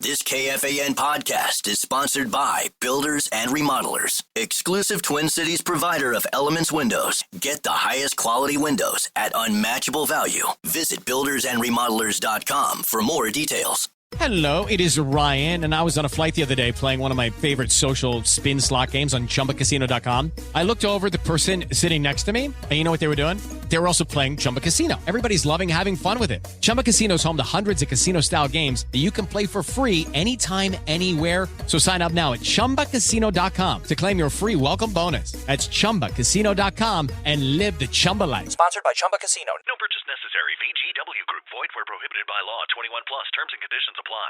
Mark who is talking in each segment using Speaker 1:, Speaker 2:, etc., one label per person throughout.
Speaker 1: This KFAN podcast is sponsored by Builders and Remodelers, exclusive Twin Cities provider of Elements Windows. Get the highest quality windows at unmatchable value. Visit buildersandremodelers.com for more details.
Speaker 2: Hello, it is Ryan, and I was on a flight the other day playing one of my favorite social spin slot games on ChumbaCasino.com. I looked over at the person sitting next to me, and you know what they were doing? They were also playing Chumba Casino. Everybody's loving having fun with it. Chumba Casino is home to hundreds of casino-style games that you can play for free anytime, anywhere. So sign up now at ChumbaCasino.com to claim your free welcome bonus. That's ChumbaCasino.com and live the Chumba life.
Speaker 3: Sponsored by Chumba Casino.
Speaker 4: No purchase necessary. VGW Group. Void where prohibited by law. 21 plus. Terms and conditions apply.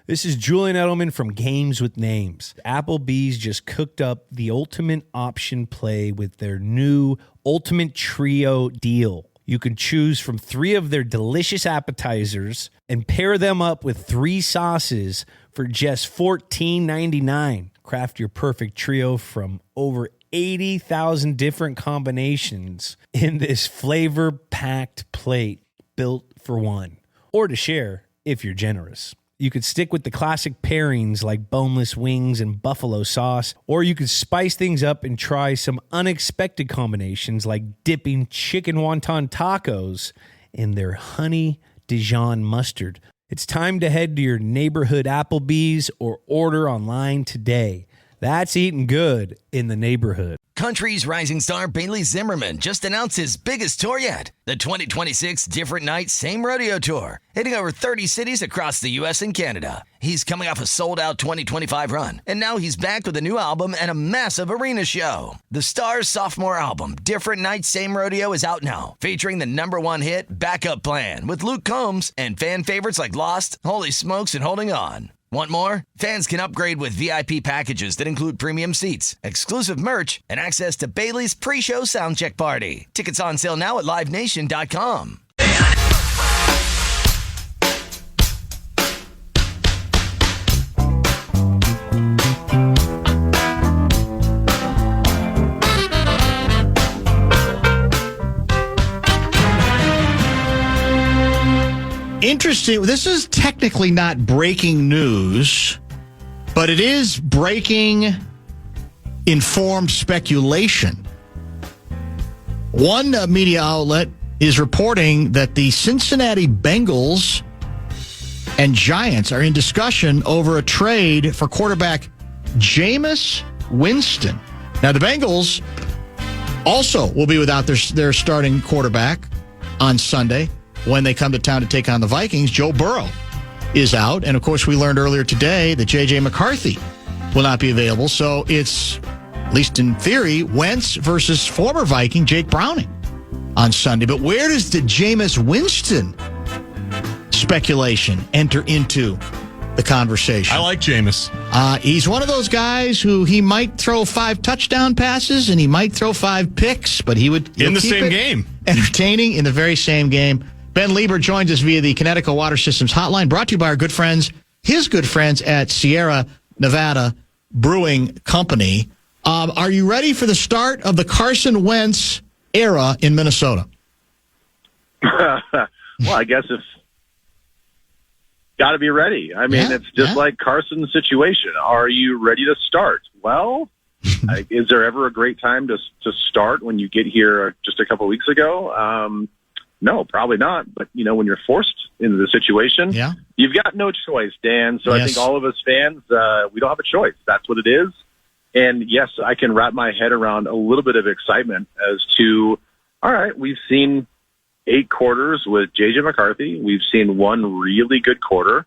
Speaker 5: This is Julian Edelman from Games with Names. Applebee's just cooked up the ultimate option play with their new Ultimate Trio deal. You can choose from 3 of their delicious appetizers and pair them up with 3 sauces for just $14.99. Craft your perfect trio from over 80,000 different combinations in this flavor-packed plate built for one, or to share if you're generous. You could stick with the classic pairings like boneless wings and buffalo sauce, or you could spice things up and try some unexpected combinations like dipping chicken wonton tacos in their honey Dijon mustard. It's time to head to your neighborhood Applebee's or order online today. That's eating good in the neighborhood.
Speaker 6: Country's rising star Bailey Zimmerman just announced his biggest tour yet, the 2026 Different Night Same Rodeo Tour, hitting over 30 cities across the U.S. and Canada. He's coming off a sold-out 2025 run, and now he's back with a new album and a massive arena show. The star's sophomore album, Different Night Same Rodeo, is out now, featuring the #1 hit, Backup Plan, with Luke Combs, and fan favorites like Lost, Holy Smokes, and Holding On. Want more? Fans can upgrade with VIP packages that include premium seats, exclusive merch, and access to Bailey's pre-show soundcheck party. Tickets on sale now at livenation.com.
Speaker 7: Interesting. This is technically not breaking news, but it is breaking informed speculation. One media outlet is reporting that the Cincinnati Bengals and Giants are in discussion over a trade for quarterback Jameis Winston. Now, the Bengals also will be without their starting quarterback on Sunday when they come to town to take on the Vikings. Joe Burrow is out. And, of course, we learned earlier today that J.J. McCarthy will not be available. So it's, at least in theory, Wentz versus former Viking Jake Browning on Sunday. But where does the Jameis Winston speculation enter into the conversation?
Speaker 8: I like Jameis.
Speaker 7: He's one of those guys who he might throw 5 touchdown passes and he might throw 5 picks, but he'll
Speaker 8: in the same game.
Speaker 7: Entertaining in the very same game. Ben Leber joins us via the Connecticut Water Systems Hotline, brought to you by our good friends, his good friends at Sierra Nevada Brewing Company. Are you ready for the start of the Carson Wentz era in Minnesota?
Speaker 9: Well, I guess if got to be ready. I mean, it's just like Carson's situation. Are you ready to start? Well, is there ever a great time to start when you get here just a couple of weeks ago? No, probably not. But, when you're forced into the situation, you've got no choice, Dan. So I think all of us fans, we don't have a choice. That's what it is. And, yes, I can wrap my head around a little bit of excitement as to, all right, we've seen 8 quarters with J.J. McCarthy. We've seen 1 really good quarter.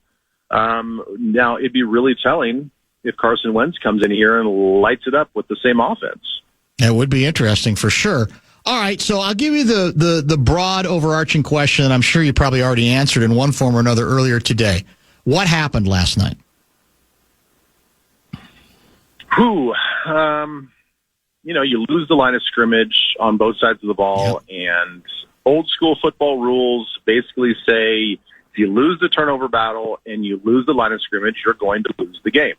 Speaker 9: Now, it'd be really telling if Carson Wentz comes in here and lights it up with the same offense.
Speaker 7: It would be interesting for sure. All right, so I'll give you the broad overarching question, and I'm sure you probably already answered in one form or another earlier today. What happened last night?
Speaker 9: You lose the line of scrimmage on both sides of the ball, and old school football rules basically say if you lose the turnover battle and you lose the line of scrimmage, you're going to lose the game.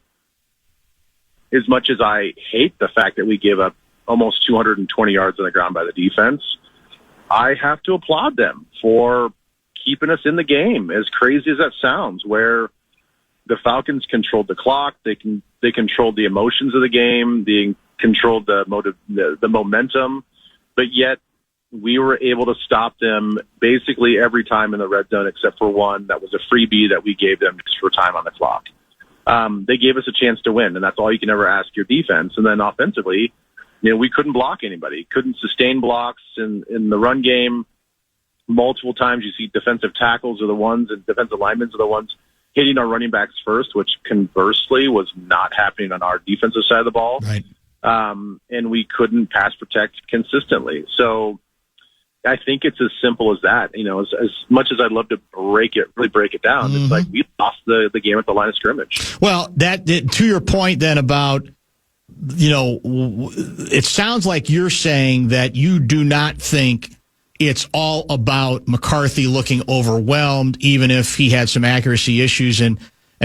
Speaker 9: As much as I hate the fact that we give up almost 220 yards on the ground by the defense, I have to applaud them for keeping us in the game, as crazy as that sounds, where the Falcons controlled the clock. They controlled the emotions of the game. They controlled the momentum, but yet we were able to stop them basically every time in the red zone except for one that was a freebie that we gave them just for time on the clock. They gave us a chance to win, and that's all you can ever ask your defense. And then offensively, we couldn't block anybody, couldn't sustain blocks in the run game. Multiple times you see defensive tackles are the ones and defensive linemen are the ones hitting our running backs first, which conversely was not happening on our defensive side of the ball.
Speaker 7: Right.
Speaker 9: And we couldn't pass protect consistently. So I think it's as simple as that. As much as I'd love to really break it down, It's like we lost the game at the line of scrimmage.
Speaker 7: Well, to your point then about, it sounds like you're saying that you do not think it's all about McCarthy looking overwhelmed, even if he had some accuracy issues and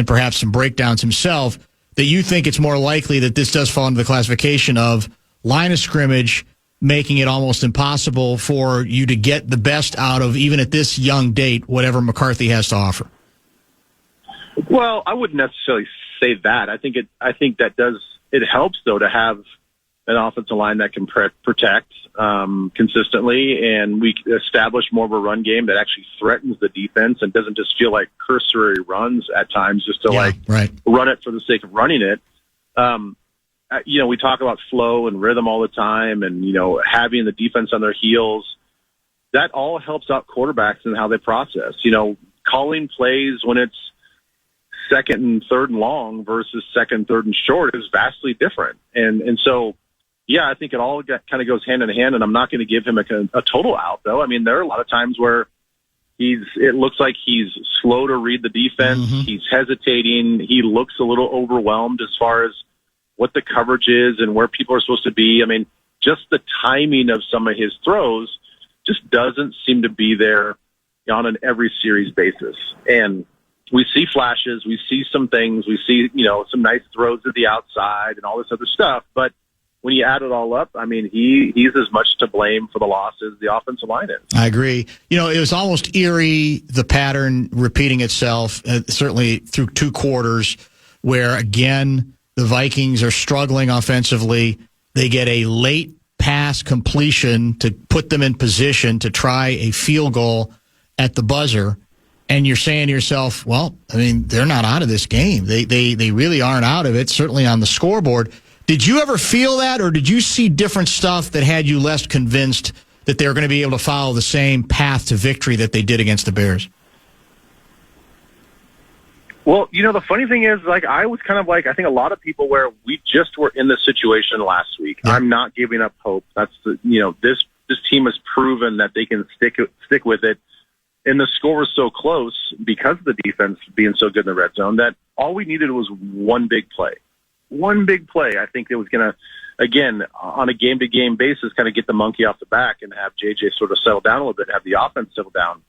Speaker 7: perhaps some breakdowns himself, that you think it's more likely that this does fall into the classification of line of scrimmage, making it almost impossible for you to get the best out of, even at this young date, whatever McCarthy has to offer.
Speaker 9: Well, I wouldn't necessarily say that. I think it helps, though, to have an offensive line that can protect consistently, and we establish more of a run game that actually threatens the defense and doesn't just feel like cursory runs at times just to run it for the sake of running it. We talk about flow and rhythm all the time and, having the defense on their heels. That all helps out quarterbacks and how they process. Calling plays when it's second and third and long versus second, third and short is vastly different. And so, yeah, I think it all kind of goes hand in hand, and I'm not going to give him a total out, though. I mean, there are a lot of times where it looks like he's slow to read the defense. Mm-hmm. He's hesitating. He looks a little overwhelmed as far as what the coverage is and where people are supposed to be. I mean, just the timing of some of his throws just doesn't seem to be there on an every series basis. And we see flashes. We see some things. We see, some nice throws to the outside and all this other stuff. But when you add it all up, I mean, he's as much to blame for the loss as the offensive line is.
Speaker 7: I agree. It was almost eerie, the pattern repeating itself, certainly through two quarters, where, again, the Vikings are struggling offensively. They get a late pass completion to put them in position to try a field goal at the buzzer. And you're saying to yourself, well, I mean, they're not out of this game. They really aren't out of it, certainly on the scoreboard. Did you ever feel that, or did you see different stuff that had you less convinced that they were going to be able to follow the same path to victory that they did against the Bears?
Speaker 9: Well, the funny thing is, I was kind of I think a lot of people where we just were in this situation last week. Yeah. I'm not giving up hope. That's this team has proven that they can stick with it. And the score was so close because of the defense being so good in the red zone that all we needed was one big play. One big play. I think it was going to, again, on a game-to-game basis, kind of get the monkey off the back and have JJ sort of settle down a little bit, have the offense settle down.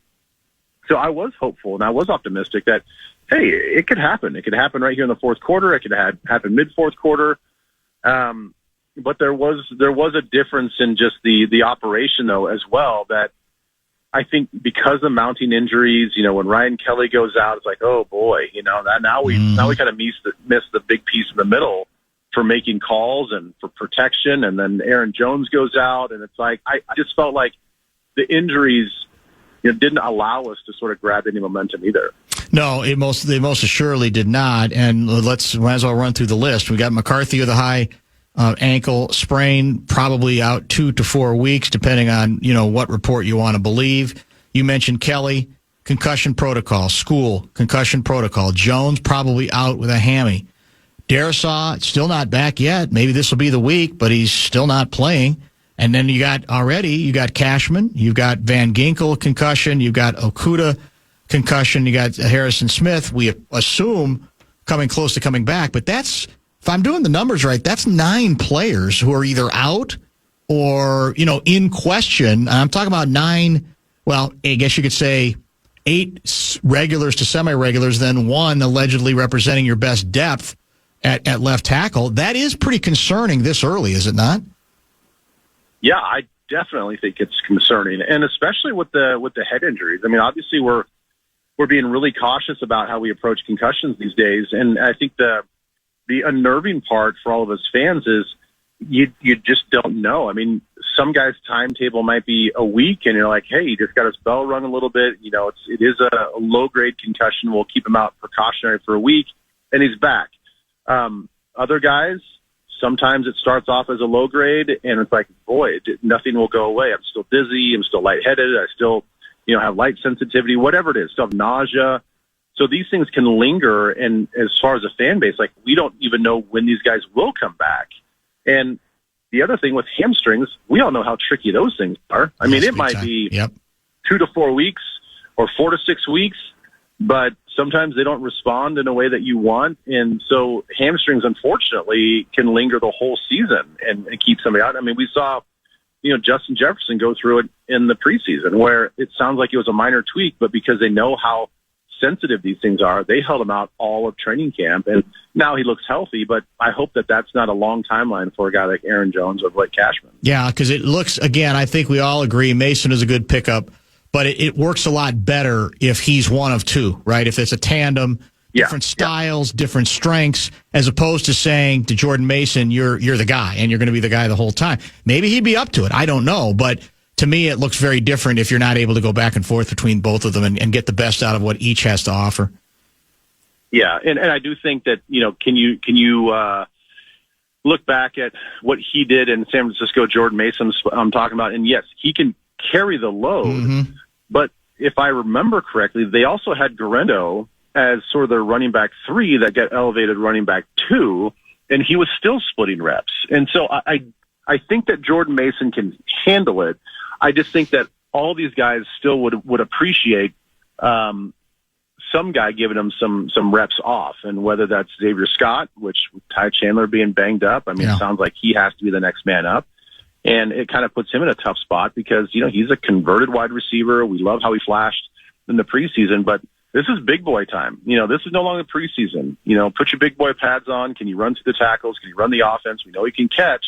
Speaker 9: So I was hopeful and I was optimistic that, hey, it could happen. It could happen right here in the fourth quarter. It could happen mid-fourth quarter. But there was a difference in just the operation, though, as well, that I think because of mounting injuries, when Ryan Kelly goes out, it's like, oh boy, now we kind of miss the big piece in the middle for making calls and for protection. And then Aaron Jones goes out, and it's like I just felt like the injuries didn't allow us to sort of grab any momentum either.
Speaker 7: No, they most assuredly did not. And might as well run through the list. We got McCarthy with a high ankle sprain, probably out 2 to 4 weeks, depending on what report you want to believe. You mentioned Kelly, concussion protocol. School, concussion protocol. Jones probably out with a hammy. Darisaw still not back yet. Maybe this will be the week, but he's still not playing. And then you got Cashman, you've got Van Ginkel concussion, you've got Okuda concussion, you got Harrison Smith. We assume coming close to coming back, but that's, if I'm doing the numbers right, that's 9 players who are either out or, in question. I'm talking about 9, well, I guess you could say 8 regulars to semi-regulars, then 1 allegedly representing your best depth at left tackle. That is pretty concerning this early, is it not?
Speaker 9: Yeah, I definitely think it's concerning, and especially with the head injuries. I mean, obviously we're we're being really cautious about how we approach concussions these days. And I think the unnerving part for all of us fans is you just don't know. I mean, some guys' timetable might be a week, and you're like, hey, he just got his bell rung a little bit. You know, it is a low-grade concussion. We'll keep him out precautionary for a week, and he's back. Other guys, sometimes it starts off as a low grade, and it's like, boy, nothing will go away. I'm still dizzy. I'm still lightheaded. I still, have light sensitivity, whatever it is, still have nausea. So these things can linger. And as far as a fan base, like, we don't even know when these guys will come back. And the other thing with hamstrings, we all know how tricky those things are. I mean, it might be 2 to 4 weeks or 4 to 6 weeks, but sometimes they don't respond in a way that you want. And so hamstrings, unfortunately, can linger the whole season and keep somebody out. I mean, we saw, Justin Jefferson go through it in the preseason, where it sounds like it was a minor tweak, but because they know how sensitive these things are, they held him out all of training camp. And now he looks healthy, but I hope that that's not a long timeline for a guy like Aaron Jones or Blake Cashman.
Speaker 7: Yeah, because it looks, again, I think we all agree Mason is a good pickup. But it works a lot better if he's one of two, right? If it's a tandem, different styles, different strengths, as opposed to saying to Jordan Mason, you're the guy, and you're going to be the guy the whole time. Maybe he'd be up to it. I don't know. But to me, it looks very different if you're not able to go back and forth between both of them and get the best out of what each has to offer.
Speaker 9: Yeah, and I do think that, can you look back at what he did in San Francisco, Jordan Mason, I'm talking about, and yes, he can carry the load, but if I remember correctly, they also had Guerrero as sort of their running back 3 that got elevated running back 2, and he was still splitting reps. And so I think that Jordan Mason can handle it. I just think that all these guys still would appreciate some guy giving them some reps off, and whether that's Xavier Scott, which Ty Chandler being banged up, I mean, it sounds like he has to be the next man up. And it kind of puts him in a tough spot because, he's a converted wide receiver. We love how he flashed in the preseason, but this is big boy time. This is no longer preseason. Put your big boy pads on. Can you run through the tackles? Can you run the offense? We know he can catch,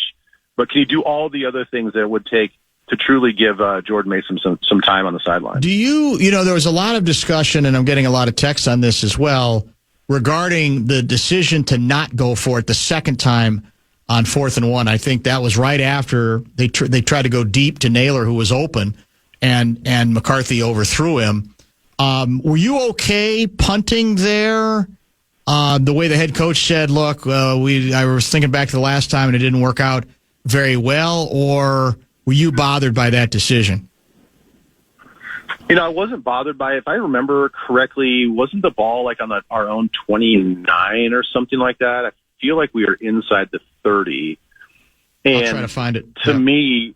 Speaker 9: but can you do all the other things that it would take to truly give Jordan Mason some time on the sideline?
Speaker 7: Do there was a lot of discussion, and I'm getting a lot of text on this as well, regarding the decision to not go for it the second time on 4th and 1. I think that was right after they tried to go deep to Naylor, who was open, and McCarthy overthrew him. Were you okay punting there? The way the head coach said, look, I was thinking back to the last time and it didn't work out very well, or were you bothered by that decision?
Speaker 9: I wasn't bothered by it. If I remember correctly, wasn't the ball like on our own 29 or something like that? I feel like we were inside the 30. And
Speaker 7: I'll try to find it.
Speaker 9: To me,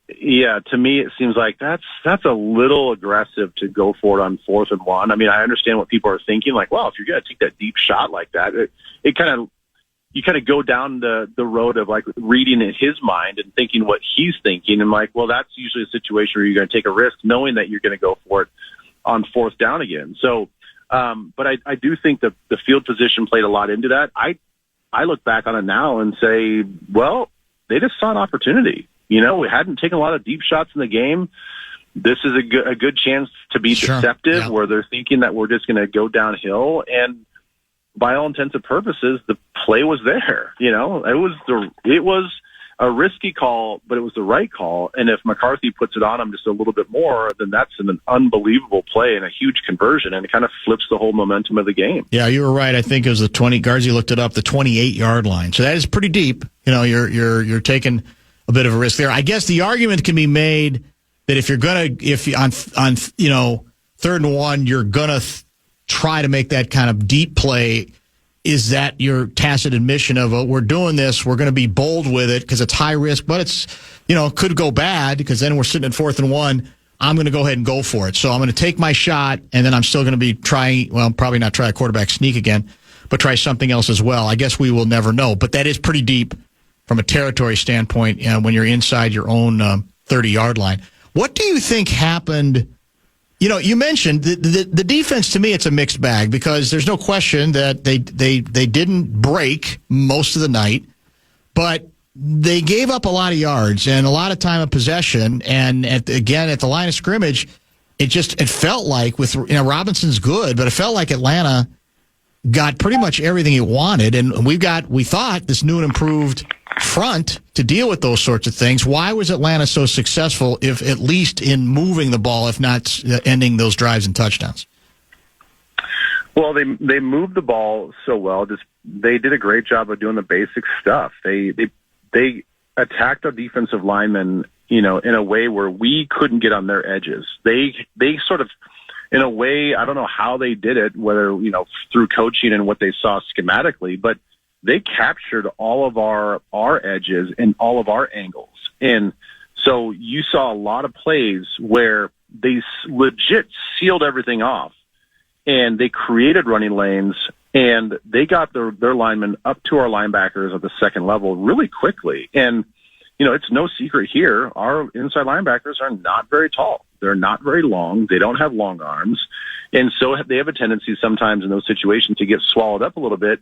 Speaker 9: it seems like that's a little aggressive to go for it on 4th and 1. I mean, I understand what people are thinking, like, well, if you're going to take that deep shot like that, you kind of go down the road of like reading in his mind and thinking what he's thinking. And like, well, that's usually a situation where you're going to take a risk knowing that you're going to go for it on 4th down again. So, but I do think that the field position played a lot into that. I look back on it now and say, well, they just saw an opportunity. We hadn't taken a lot of deep shots in the game. This is a good chance to be deceptive, where they're thinking that we're just going to go downhill. And by all intents and purposes, the play was there. It was a risky call, but it was the right call. And if McCarthy puts it on him just a little bit more, then that's an unbelievable play and a huge conversion, and it kind of flips the whole momentum of the game.
Speaker 7: Yeah, you were right. I think it was the 20. Garzi looked it up, the 28-yard line. So that is pretty deep. You're taking a bit of a risk there. I guess the argument can be made that if on 3rd and 1, you're gonna try to make that kind of deep play. Is that your tacit admission of, we're doing this, we're going to be bold with it because it's high risk, but it's, could go bad because then we're sitting at 4th and 1. I'm going to go ahead and go for it. So I'm going to take my shot, and then I'm still going to be probably not try a quarterback sneak again, but try something else as well. I guess we will never know, but that is pretty deep from a territory standpoint when you're inside your own 30-yard line. What do you think happened? You mentioned the defense. To me, it's a mixed bag because there's no question that they didn't break most of the night, but they gave up a lot of yards and a lot of time of possession. And at the line of scrimmage, it felt like with Robinson's good, but it felt like Atlanta got pretty much everything he wanted, and we thought this new and improved front to deal with those sorts of things. Why was Atlanta so successful, if at least in moving the ball, if not ending those drives and touchdowns?
Speaker 9: Well, they moved the ball so well. They did a great job of doing the basic stuff. They attacked our defensive linemen, in a way where we couldn't get on their edges. They sort of, in a way, I don't know how they did it, whether, through coaching and what they saw schematically, but they captured all of our edges and all of our angles. And so you saw a lot of plays where they legit sealed everything off, and they created running lanes, and they got their linemen up to our linebackers at the second level really quickly. And, it's no secret here. Our inside linebackers are not very tall. They're not very long. They don't have long arms. And so they have a tendency sometimes in those situations to get swallowed up a little bit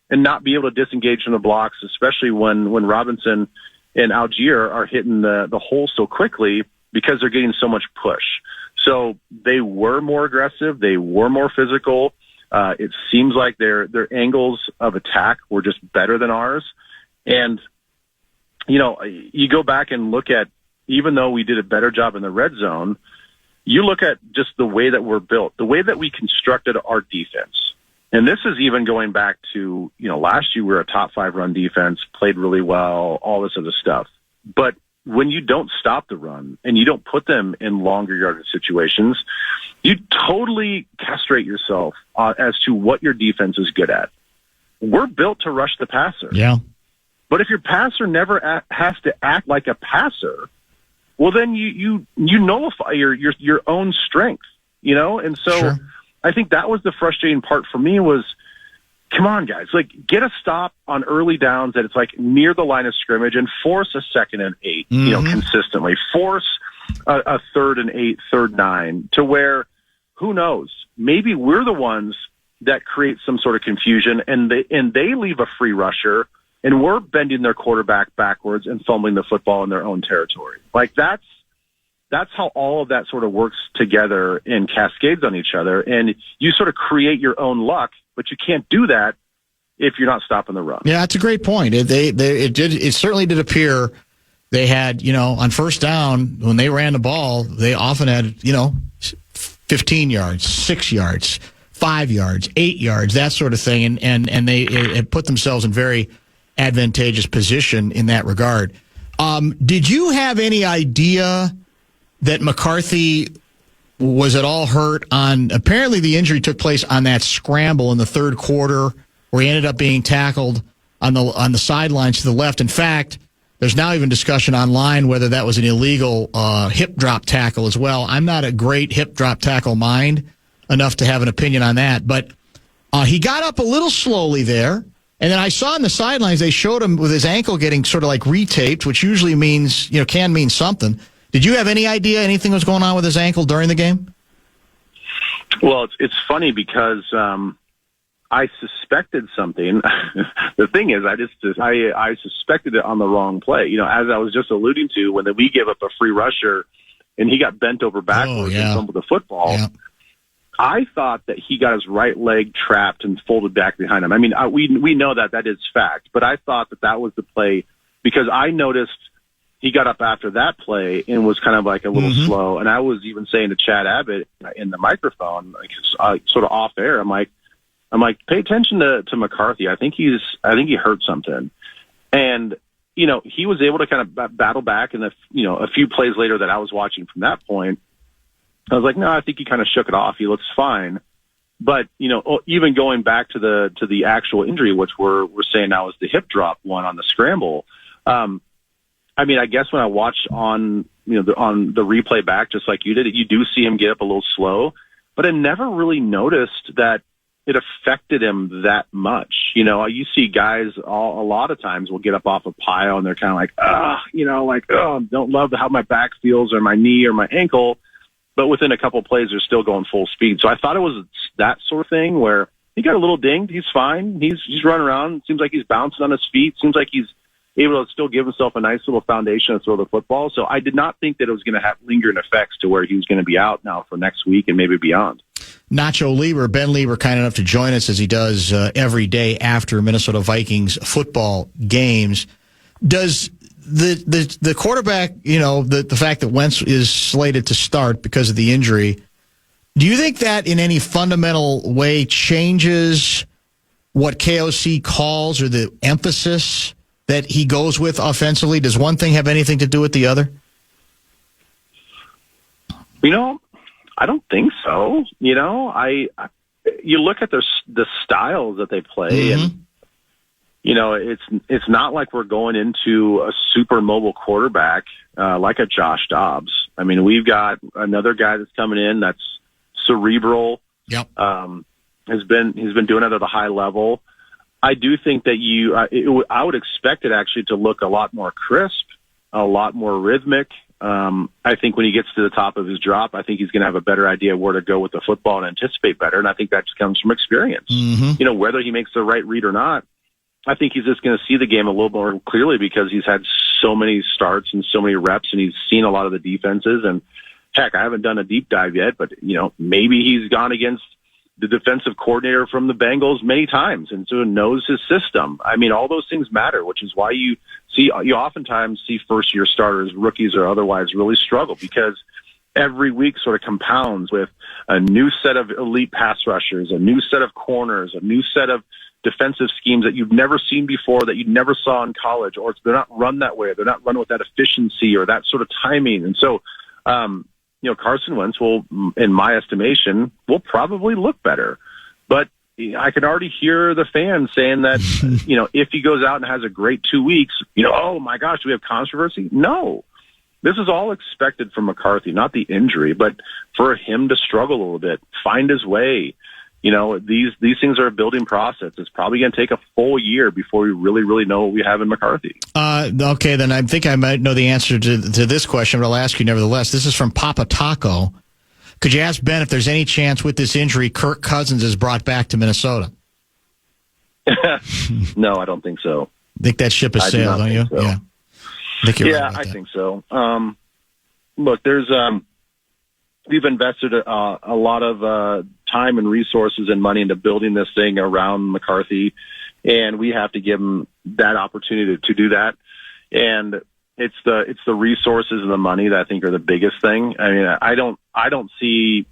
Speaker 9: and not be able to disengage from the blocks, especially when Robinson and Algier are hitting the hole so quickly because they're getting so much push. So they were more aggressive. They were more physical. It seems like their angles of attack were just better than ours. And, you go back and look at, even though we did a better job in the red zone, you look at just the way that we're built, the way that we constructed our defense. And this is even going back to, last year we were a top 5 run defense, played really well, all this other stuff. But when you don't stop the run and you don't put them in longer yardage situations, you totally castrate yourself as to what your defense is good at. We're built to rush the passer.
Speaker 7: Yeah.
Speaker 9: But if your passer never has to act like a passer, well, then you nullify your own strength, And so
Speaker 7: Sure.
Speaker 9: I think that was the frustrating part for me was, come on, guys, get a stop on early downs that it's near the line of scrimmage and force a 2nd and 8, consistently. Force a 3rd and 8, 3rd and 9, to where, who knows, maybe we're the ones that create some sort of confusion and they leave a free rusher and we're bending their quarterback backwards and fumbling the football in their own territory. That's how all of that sort of works together and cascades on each other. And you sort of create your own luck, but you can't do that if you're not stopping the run.
Speaker 7: Yeah, that's a great point. It certainly did appear they had, on first down, when they ran the ball, they often had, 15 yards, 6 yards, 5 yards, 8 yards, that sort of thing. And they put themselves in very advantageous position in that regard. Did you have any idea that McCarthy was at all hurt on, apparently the injury took place on that scramble in the third quarter where he ended up being tackled on the sidelines to the left. In fact, there's now even discussion online whether that was an illegal hip drop tackle as well. I'm not a great hip drop tackle mind enough to have an opinion on that, but he got up a little slowly there. And then I saw on the sidelines, they showed him with his ankle getting sort of retaped, which usually means, can mean something. Did you have any idea anything was going on with his ankle during the game?
Speaker 9: Well, it's funny because I suspected something. The thing is, I suspected it on the wrong play. As I was just alluding to, when we gave up a free rusher and he got bent over backwards and fumbled the football. Yeah. I thought that he got his right leg trapped and folded back behind him. I mean, we know that is fact, but I thought that was the play because I noticed he got up after that play and was kind of a little slow. And I was even saying to Chad Abbott in the microphone, sort of off air, I'm like, pay attention to McCarthy. I think he hurt something. And, he was able to kind of battle back. And a few plays later that I was watching from that point, I was like, no, I think he kind of shook it off. He looks fine. But, even going back to the actual injury, which we're saying now is the hip drop one on the scramble. I guess when I watched on the replay back, just like you did, you do see him get up a little slow, but I never really noticed that it affected him that much. You see guys a lot of times will get up off a pile and they're kind of don't love how my back feels or my knee or my ankle. But within a couple of plays, they're still going full speed. So I thought it was that sort of thing where he got a little dinged. He's fine. He's running around. Seems like he's bouncing on his feet. Seems like he's able to still give himself a nice little foundation to throw the football. So I did not think that it was going to have lingering effects to where he was going to be out now for next week and maybe beyond.
Speaker 7: Nacho Leber, Ben Leber, kind enough to join us as he does every day after Minnesota Vikings football games. Does the quarterback, the fact that Wentz is slated to start because of the injury, do you think that in any fundamental way changes what KOC calls or the emphasis that he goes with offensively? Does one thing have anything to do with the other?
Speaker 9: I don't think so. You look at the styles that they play, and it's not like we're going into a super mobile quarterback like a Josh Dobbs. I mean, we've got another guy that's coming in that's cerebral.
Speaker 7: Yep.
Speaker 9: He's been doing it at a high level. I do think that I would expect it actually to look a lot more crisp, a lot more rhythmic. I think when he gets to the top of his drop, I think he's going to have a better idea where to go with the football and anticipate better. And I think that just comes from experience. Mm-hmm. Whether he makes the right read or not, I think he's just going to see the game a little more clearly because he's had so many starts and so many reps, and he's seen a lot of the defenses. And heck, I haven't done a deep dive yet, but maybe he's gone against the defensive coordinator from the Bengals many times and so knows his system. I mean, all those things matter, which is why you oftentimes see first-year starters, rookies or otherwise, really struggle because every week sort of compounds with a new set of elite pass rushers, a new set of corners, a new set of defensive schemes that you've never seen before, that you never saw in college, or they're not run that way. They're not run with that efficiency or that sort of timing. And so, Carson Wentz will, in my estimation, will probably look better. But I can already hear the fans saying that, if he goes out and has a great 2 weeks, oh my gosh, do we have controversy? No. This is all expected from McCarthy, not the injury, but for him to struggle a little bit, find his way. These things are a building process. It's probably going to take a full year before we really, really know what we have in McCarthy.
Speaker 7: Okay, then I think I might know the answer to this question, but I'll ask you nevertheless. This is from Papa Taco. Could you ask Ben if there's any chance with this injury Kirk Cousins is brought back to Minnesota?
Speaker 9: No, I don't think so.
Speaker 7: I think that ship has sailed, don't you? So. Yeah.
Speaker 9: I think so. Look, there's we've invested a lot of time and resources and money into building this thing around McCarthy, and we have to give him that opportunity to do that. And it's the resources and the money that I think are the biggest thing. I mean, I don't see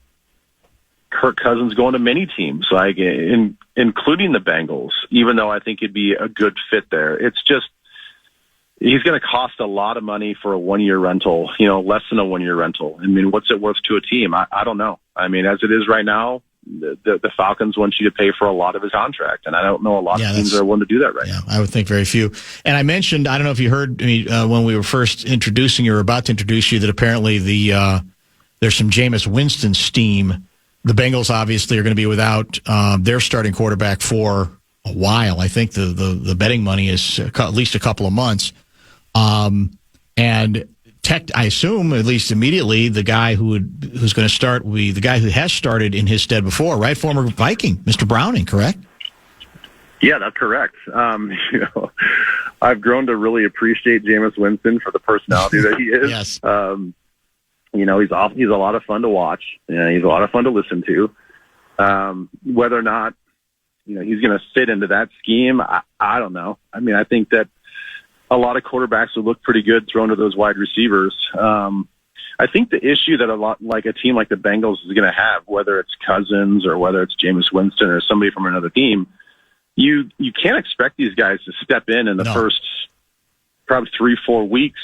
Speaker 9: Kirk Cousins going to many teams, like including the Bengals, even though I think he'd be a good fit there. It's just he's going to cost a lot of money for a 1-year rental, less than a 1-year rental. I mean, what's it worth to a team? I don't know. I mean, as it is right now, the Falcons want you to pay for a lot of his contract, and I don't know a lot of teams are willing to do that right now.
Speaker 7: I would think very few. And I mentioned, I don't know if you heard me when we were first introducing you or about to introduce you, that apparently there's some Jameis Winston steam. The Bengals obviously are going to be without their starting quarterback for a while. I think the betting money is at least a couple of months. And I assume, at least immediately, the guy who's going to start will be the guy who has started in his stead before, right? Former Viking, Mr. Browning, correct?
Speaker 9: Yeah, that's correct. I've grown to really appreciate Jameis Winston for the personality that he is.
Speaker 7: Yes.
Speaker 9: He's a lot of fun to watch. He's a lot of fun to listen to. Whether or not, he's going to fit into that scheme, I don't know. I mean, I think that a lot of quarterbacks would look pretty good thrown to those wide receivers. I think the issue that a team like the Bengals is going to have, whether it's Cousins or whether it's Jameis Winston or somebody from another team, you can't expect these guys to step in the first probably 3-4 weeks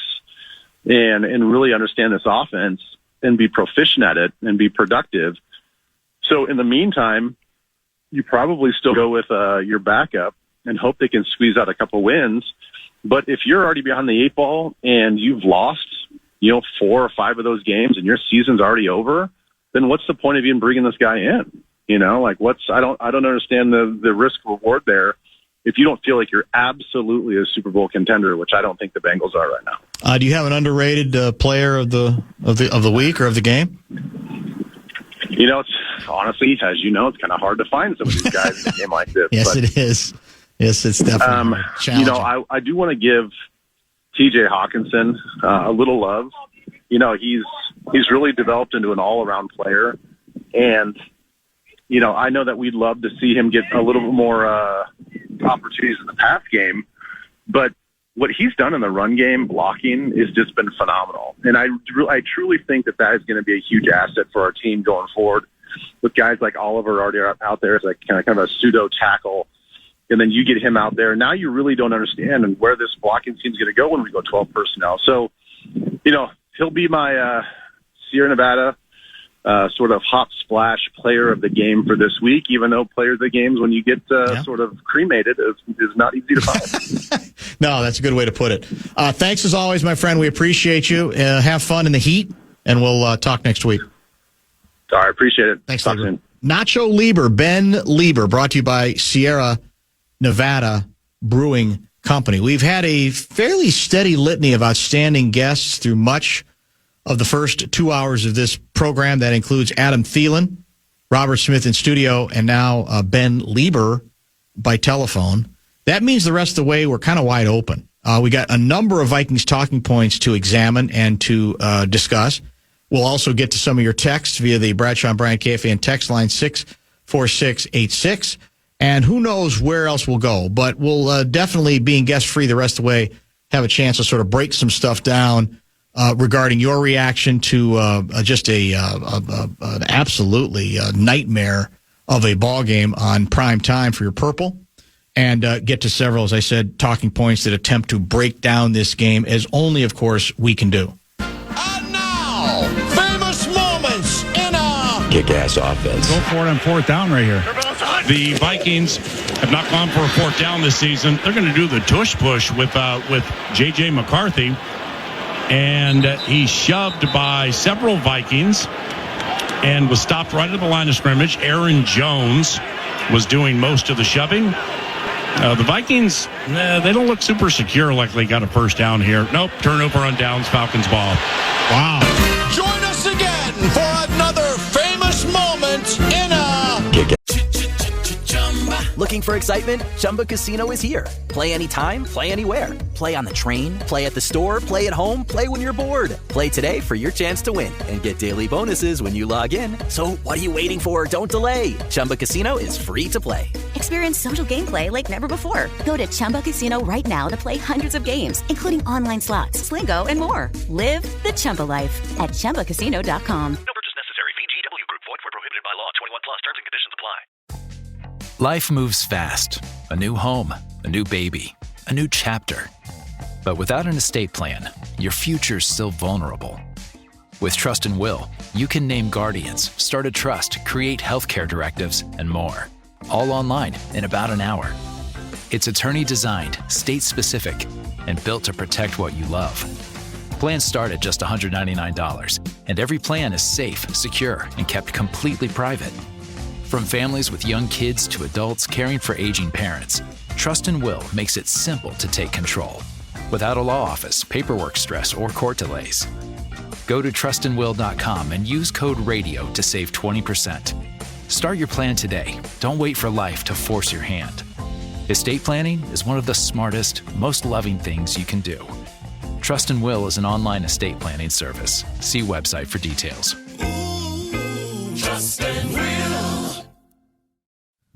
Speaker 9: and really understand this offense and be proficient at it and be productive. So in the meantime, you probably still go with your backup and hope they can squeeze out a couple wins. But if you're already behind the 8 ball and you've lost, 4 or 5 of those games and your season's already over, then what's the point of even bringing this guy in? I don't understand the risk reward there if you don't feel like you're absolutely a Super Bowl contender, which I don't think the Bengals are right now.
Speaker 7: Do you have an underrated player of the week or of the game?
Speaker 9: It's honestly, as you know, it's kind of hard to find some of these guys in a game like this.
Speaker 7: Yes, it is. Yes, it's definitely challenging.
Speaker 9: I do want to give T.J. Hawkinson a little love. He's really developed into an all-around player, and I know that we'd love to see him get a little bit more opportunities in the pass game, but what he's done in the run game, blocking, has just been phenomenal. And I truly think that is going to be a huge asset for our team going forward, with guys like Oliver already out there as like kind of a pseudo tackle. And then you get him out there. Now you really don't understand where this blocking team's going to go when we go 12 personnel. So, he'll be my Sierra Nevada sort of hot splash player of the game for this week, even though player of the games, when you get sort of cremated, is not easy to find.
Speaker 7: No, that's a good way to put it. Thanks as always, my friend. We appreciate you. Have fun in the heat, and we'll talk next week.
Speaker 9: All right, appreciate it.
Speaker 7: Thanks,
Speaker 9: Talk
Speaker 7: Leber.
Speaker 9: soon.
Speaker 7: Nacho Leber, Ben Leber, brought to you by Sierra Nevada Brewing Company. We've had a fairly steady litany of outstanding guests through much of the first 2 hours of this program. That includes Adam Thielen, Robert Smith in studio, and now Ben Leber by telephone. That means the rest of the way we're kind of wide open. We got a number of Vikings talking points to examine and to discuss. We'll also get to some of your texts via the Bradshaw and Bryant KFAN text line 64686. And who knows where else we'll go. But we'll definitely, being guest-free the rest of the way, have a chance to sort of break some stuff down regarding your reaction to just an absolutely nightmare of a ball game on prime time for your Purple. And get to several, as I said, talking points that attempt to break down this game, as only, of course, we can do.
Speaker 3: And now, famous moments in a
Speaker 8: kick-ass offense.
Speaker 10: Go for it on fourth down right here.
Speaker 11: The Vikings have not gone for a fourth down this season. They're going to do the tush push with J.J. McCarthy. And he's shoved by several Vikings and was stopped right at the line of scrimmage. Aaron Jones was doing most of the shoving. The Vikings, they don't look super secure like they got a first down here. Nope, turnover on downs, Falcons ball.
Speaker 7: Wow.
Speaker 3: Join us again for another famous moment in a
Speaker 8: Kick
Speaker 12: Looking for excitement? Chumba Casino is here. Play anytime, play anywhere. Play on the train, play at the store, play at home, play when you're bored. Play today for your chance to win and get daily bonuses when you log in. So what are you waiting for? Don't delay. Chumba Casino is free to play.
Speaker 13: Experience social gameplay like never before. Go to Chumba Casino right now to play hundreds of games, including online slots, Slingo, and more. Live the Chumba life at ChumbaCasino.com.
Speaker 4: No purchase necessary. VGW Group. Void where prohibited by law. 21 plus. Terms and conditions apply.
Speaker 14: Life moves fast. A new home, a new baby, a new chapter. But without an estate plan, your future's still vulnerable. With Trust and Will, you can name guardians, start a trust, create healthcare directives, and more. All online in about an hour. It's attorney-designed, state-specific, and built to protect what you love. Plans start at just $199, and every plan is safe, secure, and kept completely private. From families with young kids to adults caring for aging parents, Trust and Will makes it simple to take control, without a law office, paperwork stress, or court delays. Go to trustandwill.com and use code RADIO to save 20%. Start your plan today. Don't wait for life to force your hand. Estate planning is one of the smartest, most loving things you can do. Trust and Will is an online estate planning service. See website for details.
Speaker 3: Trust and Will.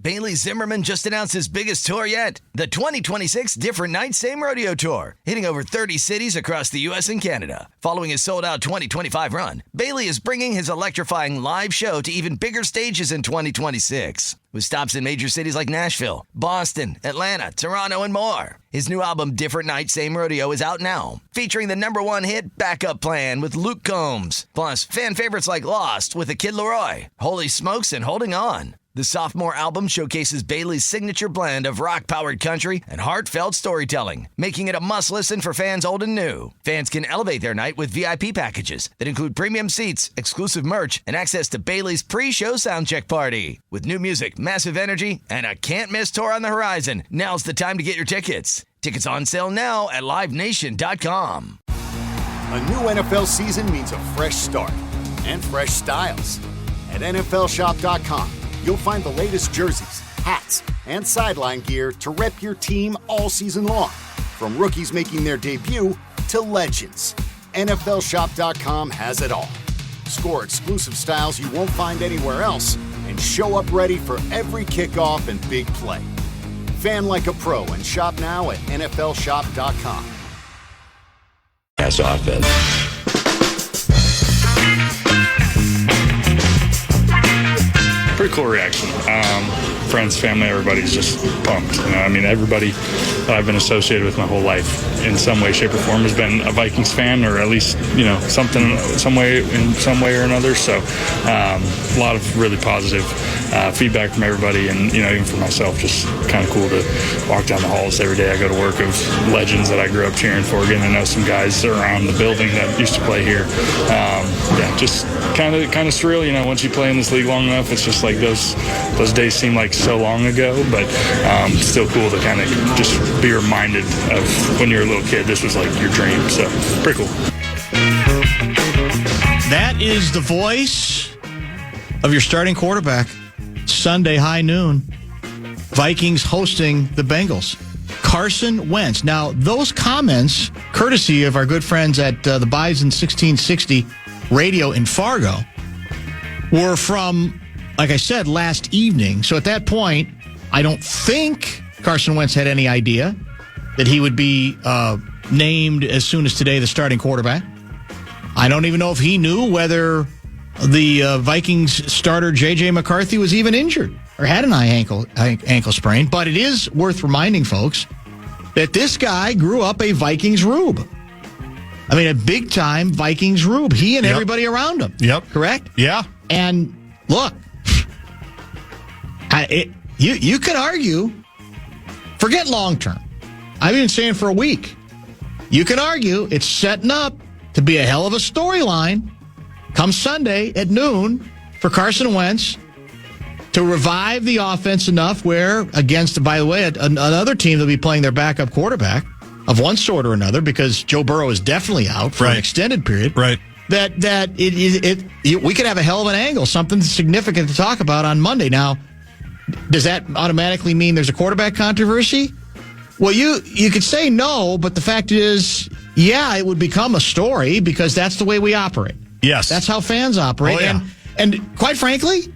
Speaker 6: Bailey Zimmerman just announced his biggest tour yet, the 2026 Different Night Same Rodeo Tour, hitting over 30 cities across the U.S. and Canada. Following his sold-out 2025 run, Bailey is bringing his electrifying live show to even bigger stages in 2026, with stops in major cities like Nashville, Boston, Atlanta, Toronto, and more. His new album, Different Night Same Rodeo, is out now, featuring the #1 hit Backup Plan with Luke Combs, plus fan favorites like Lost with the Kid Laroi, Holy Smokes, and Holding On. The sophomore album showcases Bailey's signature blend of rock-powered country and heartfelt storytelling, making it a must-listen for fans old and new. Fans can elevate their night with VIP packages that include premium seats, exclusive merch, and access to Bailey's pre-show soundcheck party. With new music, massive energy, and a can't-miss tour on the horizon, now's the time to get your tickets. Tickets on sale now at livenation.com.
Speaker 15: A new NFL season means a fresh start and fresh styles. At NFLshop.com, you'll find the latest jerseys, hats, and sideline gear to rep your team all season long. From rookies making their debut to legends, NFLShop.com has it all. Score exclusive styles you won't find anywhere else and show up ready for every kickoff and big play. Fan like a pro and shop now at NFLShop.com.
Speaker 8: Pass offense.
Speaker 10: Pretty cool reaction. Friends, family, everybody's just pumped. I mean, everybody that I've been associated with my whole life in some way, shape, or form has been a Vikings fan, or at least, some way or another. So a lot of really positive feedback from everybody, and, even for myself, just kind of cool to walk down the halls every day I go to work of legends that I grew up cheering for, getting to know some guys around the building that used to play here. Just kind of surreal, once you play in this league long enough, it's just like those days seem like so long ago, but still cool to kind of just be reminded of when you're a little kid, this was like your dream. So pretty cool.
Speaker 7: That is the voice of your starting quarterback. Sunday, high noon. Vikings hosting the Bengals. Carson Wentz. Now, those comments, courtesy of our good friends at the Bison 1660 Radio in Fargo, were from, like I said, last evening. So at that point, I don't think Carson Wentz had any idea that he would be named as soon as today the starting quarterback. I don't even know if he knew whether the Vikings starter J.J. McCarthy was even injured or had an ankle sprain. But it is worth reminding folks that this guy grew up a Vikings rube. I mean, a big-time Vikings rube. He and everybody around him.
Speaker 16: Yep.
Speaker 7: Correct?
Speaker 16: Yeah.
Speaker 7: And look, you could argue, forget long-term. I've been saying for a week, you can argue it's setting up to be a hell of a storyline come Sunday at noon for Carson Wentz to revive the offense enough where, against, by the way, another team that'll be playing their backup quarterback of one sort or another, because Joe Burrow is definitely out for an extended period.
Speaker 16: Right.
Speaker 7: We could have a hell of an angle, something significant to talk about on Monday. Now, does that automatically mean there's a quarterback controversy? Well, you could say no, but the fact is, yeah, it would become a story because that's the way we operate.
Speaker 16: Yes.
Speaker 7: That's how fans operate.
Speaker 16: Oh, yeah.
Speaker 7: And quite frankly,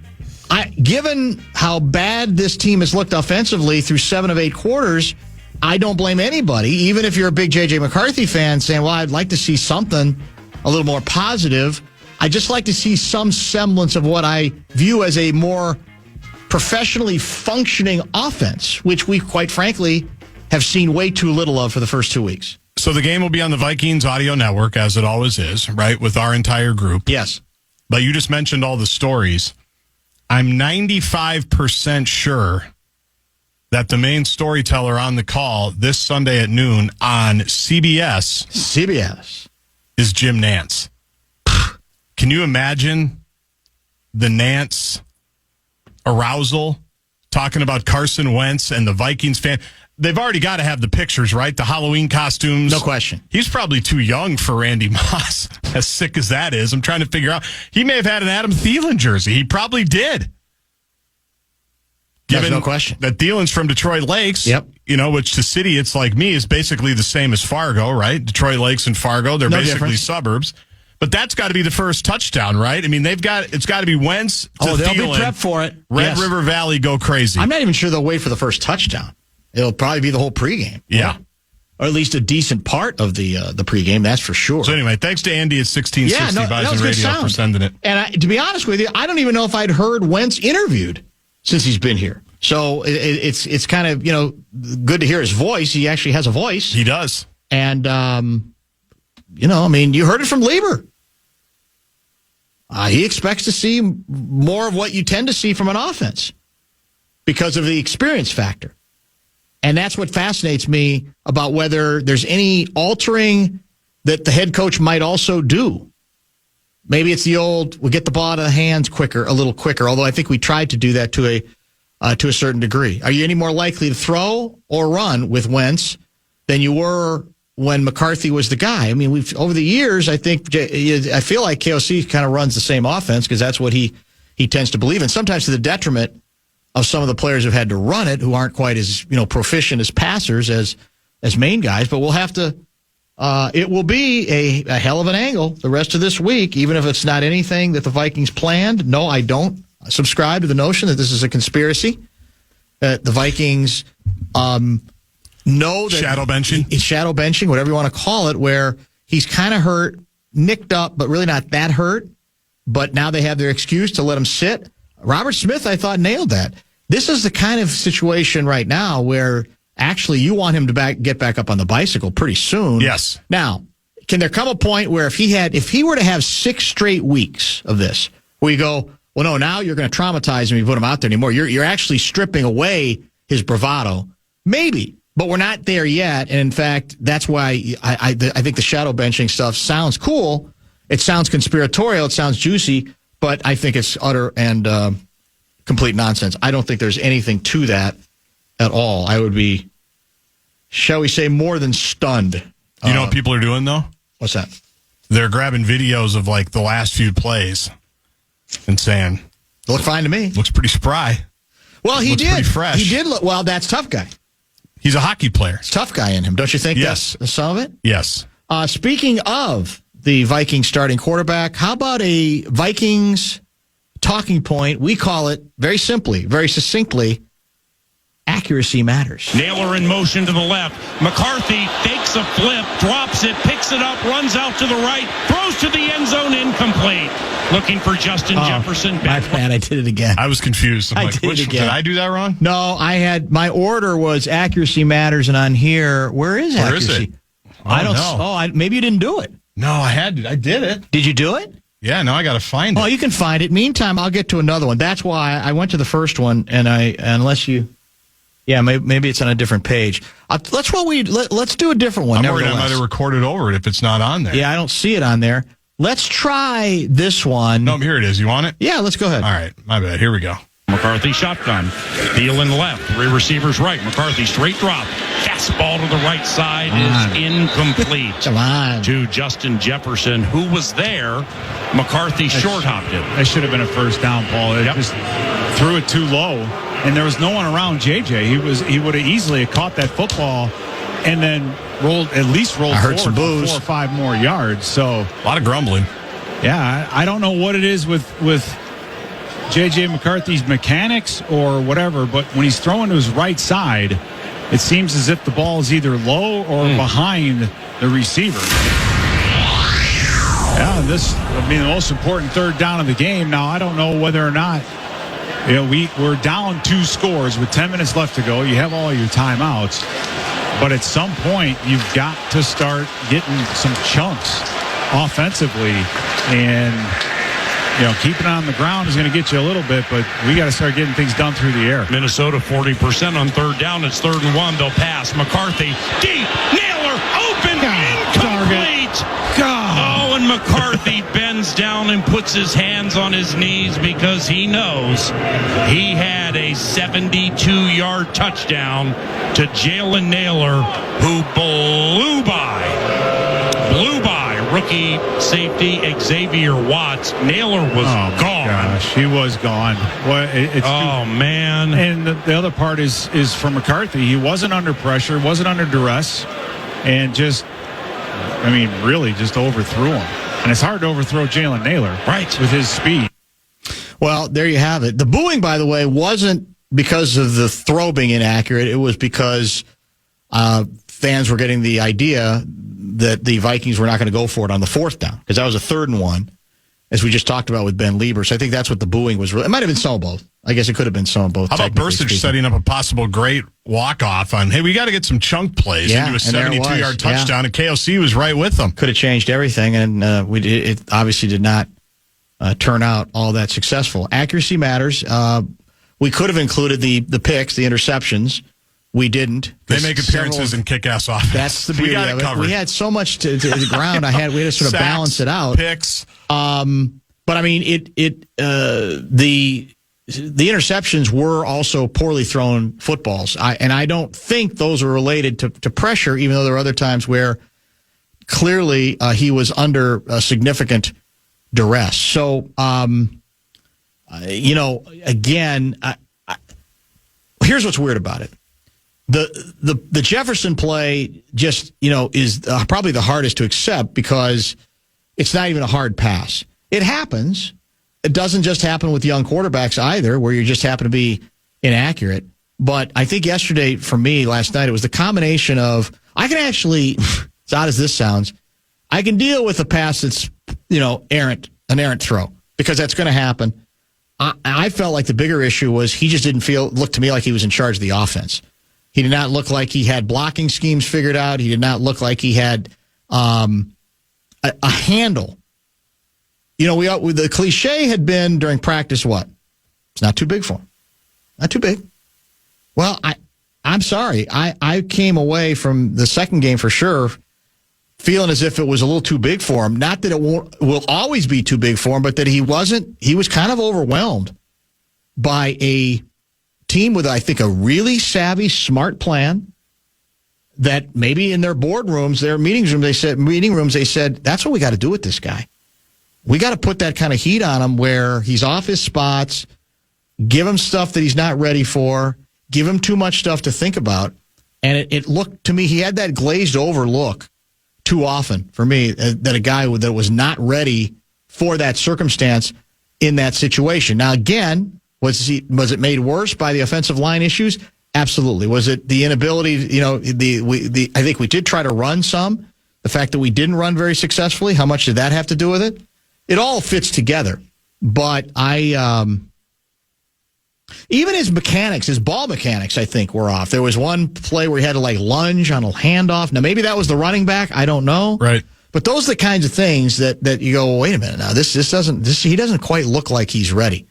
Speaker 7: given how bad this team has looked offensively through 7 of 8 quarters, I don't blame anybody, even if you're a big J.J. McCarthy fan, saying, well, I'd like to see something a little more positive. I just like to see some semblance of what I view as a more professionally functioning offense, which we, quite frankly, have seen way too little of for the first 2 weeks.
Speaker 16: So the game will be on the Vikings audio network, as it always is, right, with our entire group.
Speaker 7: Yes.
Speaker 16: But you just mentioned all the stories. I'm 95% sure that the main storyteller on the call this Sunday at noon on CBS is Jim Nantz. Can you imagine the Nantz arousal talking about Carson Wentz and the Vikings fan? They've already got to have the pictures, right? The Halloween costumes.
Speaker 7: No question.
Speaker 16: He's probably too young for Randy Moss, as sick as that is. I'm trying to figure out. He may have had an Adam Thielen jersey. He probably did.
Speaker 7: There's no question.
Speaker 16: That Thielen's from Detroit Lakes, which to city, it's like me, is basically the same as Fargo, right? Detroit Lakes and Fargo, they're basically suburbs. But that's got to be the first touchdown, right? I mean, it's got to be Wentz to
Speaker 7: they'll
Speaker 16: Thielen.
Speaker 7: be prepped for it.
Speaker 16: Red River Valley go crazy.
Speaker 7: I'm not even sure they'll wait for the first touchdown. It'll probably be the whole pregame.
Speaker 16: Yeah.
Speaker 7: Or at least a decent part of the pregame, that's for sure.
Speaker 16: So anyway, thanks to Andy at 1660 Bison Radio for sending it.
Speaker 7: And to be honest with you, I don't even know if I'd heard Wentz interviewed since he's been here. So it's kind of, good to hear his voice. He actually has a voice.
Speaker 16: He does.
Speaker 7: And, you heard it from Leber. He expects to see more of what you tend to see from an offense because of the experience factor. And that's what fascinates me about whether there's any altering that the head coach might also do. Maybe it's the old, we'll get the ball out of the hands a little quicker, although I think we tried to do that to a certain degree. Are you any more likely to throw or run with Wentz than you were when McCarthy was the guy? I mean, over the years, I feel like KOC kind of runs the same offense because that's what he tends to believe in, sometimes to the detriment of some of the players who've had to run it, who aren't quite as proficient as passers as main guys. But we'll have to. It will be a hell of an angle the rest of this week, even if it's not anything that the Vikings planned. No, I don't subscribe to the notion that this is a conspiracy. The Vikings know that
Speaker 16: shadow
Speaker 7: benching, whatever you want to call it, where he's kind of hurt, nicked up, but really not that hurt. But now they have their excuse to let him sit. Robert Smith, I thought, nailed that. This is the kind of situation right now where actually you want him to get back up on the bicycle pretty soon.
Speaker 16: Yes.
Speaker 7: Now, can there come a point where if he were to have 6 straight weeks of this, where you go, well, no, now you're going to traumatize him if you put him out there anymore. You're actually stripping away his bravado. Maybe, but we're not there yet. And in fact, that's why I think the shadow benching stuff sounds cool. It sounds conspiratorial. It sounds juicy, but I think it's utter and complete nonsense. I don't think there's anything to that at all. I would be, shall we say, more than stunned.
Speaker 16: You know what people are doing, though?
Speaker 7: What's that?
Speaker 16: They're grabbing videos of, like, the last few plays and saying,
Speaker 7: look fine to me.
Speaker 16: Looks pretty spry.
Speaker 7: Well, he
Speaker 16: looks
Speaker 7: did.
Speaker 16: Pretty fresh.
Speaker 7: He did look, well, that's tough guy.
Speaker 16: He's a hockey player.
Speaker 7: It's tough guy in him. Don't you think
Speaker 16: Yes.
Speaker 7: that's some of it?
Speaker 16: Yes.
Speaker 7: Speaking of the Vikings starting quarterback, how about a Vikings talking point? We call it very simply, very succinctly, accuracy matters.
Speaker 11: Naylor in motion to the left. McCarthy fakes a flip, drops it, picks it up, runs out to the right, throws to the end zone, incomplete. Looking for Justin Jefferson.
Speaker 7: My bad, I did it again.
Speaker 16: I was confused. I'm like,
Speaker 7: did
Speaker 16: did I do that wrong?
Speaker 7: No, my order was accuracy matters, and on here, where is accuracy?
Speaker 16: Where is it?
Speaker 7: I don't know. Maybe you didn't do it.
Speaker 16: No, I did it.
Speaker 7: Did you do it?
Speaker 16: Yeah, now I got to find it.
Speaker 7: Oh, you can find it. Meantime, I'll get to another one. That's why I went to the first one, and maybe it's on a different page. Let's do a different one.
Speaker 16: I'm worried I might have recorded over it if it's not on there.
Speaker 7: Yeah, I don't see it on there. Let's try this one.
Speaker 16: No, here it is. You want it?
Speaker 7: Yeah, let's go ahead.
Speaker 16: All right, my bad. Here we go.
Speaker 11: McCarthy shotgun. Thielen left. 3 receivers right. McCarthy straight drop. Fastball to the right side is incomplete.
Speaker 7: Come on.
Speaker 11: To Justin Jefferson, who was there. McCarthy short hopped it.
Speaker 17: That should have been a first down, Paul. It just threw it too low, and there was no one around JJ. He would have easily caught that football and then rolled forward for 4 or 5 more yards. So
Speaker 16: a lot of grumbling.
Speaker 17: Yeah, I don't know what it is with J.J. McCarthy's mechanics or whatever, but when he's throwing to his right side, it seems as if the ball is either low or behind the receiver. Yeah, this would be the most important third down of the game. Now, I don't know whether or not, we're down 2 scores with 10 minutes left to go. You have all your timeouts, but at some point, you've got to start getting some chunks offensively, and keeping it on the ground is going to get you a little bit, but we got to start getting things done through the air.
Speaker 11: Minnesota 40% on third down. It's 3rd and 1. They'll pass. McCarthy deep. Naylor open. Incomplete. Oh, and McCarthy bends down and puts his hands on his knees because he knows he had a 72-yard touchdown to Jalen Naylor, who blew by rookie safety Xavier Watts. Naylor was gone.
Speaker 17: Gosh, he was gone.
Speaker 11: Man.
Speaker 17: And the other part is for McCarthy. He wasn't under pressure, wasn't under duress, and really just overthrew him. And it's hard to overthrow Jalen Naylor,
Speaker 11: right,
Speaker 17: with his speed.
Speaker 7: Well, there you have it. The booing, by the way, wasn't because of the throw being inaccurate. It was because fans were getting the idea that the Vikings were not going to go for it on the 4th down, because that was a 3rd and 1, as we just talked about with Ben Leber. So I think that's what the booing was. It might have been some of both. I guess it could have been some of both.
Speaker 16: How about Bursich setting up a possible great walk-off on, hey, we got to get some chunk plays into a 72-yard touchdown, and KOC was right with them.
Speaker 7: Could have changed everything, and it obviously did not turn out all that successful. Accuracy matters. We could have included the picks, the interceptions. We didn't.
Speaker 16: They make appearances and kick-ass offense.
Speaker 7: That's the beauty of it.
Speaker 16: Covered.
Speaker 7: We had so much to the ground. We had to sort of balance it out.
Speaker 16: Picks.
Speaker 7: But I mean, the interceptions were also poorly thrown footballs. I don't think those are related to pressure, even though there are other times where clearly he was under significant duress. So, again, here's what's weird about it. The Jefferson play just, is probably the hardest to accept because it's not even a hard pass. It happens. It doesn't just happen with young quarterbacks either, where you just happen to be inaccurate. But I think yesterday, for me, last night, it was the combination of, I can actually, as odd as this sounds, I can deal with a pass that's, an errant throw, because that's going to happen. I felt like the bigger issue was he just didn't look to me like he was in charge of the offense. He did not look like he had blocking schemes figured out. He did not look like he had a handle. The cliche had been during practice, what? It's not too big for him. Not too big. Well, I'm sorry. I came away from the second game for sure feeling as if it was a little too big for him. Not that it will always be too big for him, but that he was kind of overwhelmed by a team with, I think, a really savvy, smart plan that maybe in their boardrooms, their meeting rooms, they said, that's what we got to do with this guy. We got to put that kind of heat on him where he's off his spots, give him stuff that he's not ready for, give him too much stuff to think about. And it looked to me, he had that glazed over look too often for me, that a guy that was not ready for that circumstance in that situation. Now, again, was it made worse by the offensive line issues? Absolutely. Was it the inability, I think we did try to run some. The fact that we didn't run very successfully, how much did that have to do with it? It all fits together. But even his ball mechanics, I think, were off. There was one play where he had to lunge on a handoff. Now, maybe that was the running back. I don't know.
Speaker 16: Right.
Speaker 7: But those are the kinds of things that you go, well, wait a minute now. He doesn't quite look like he's ready.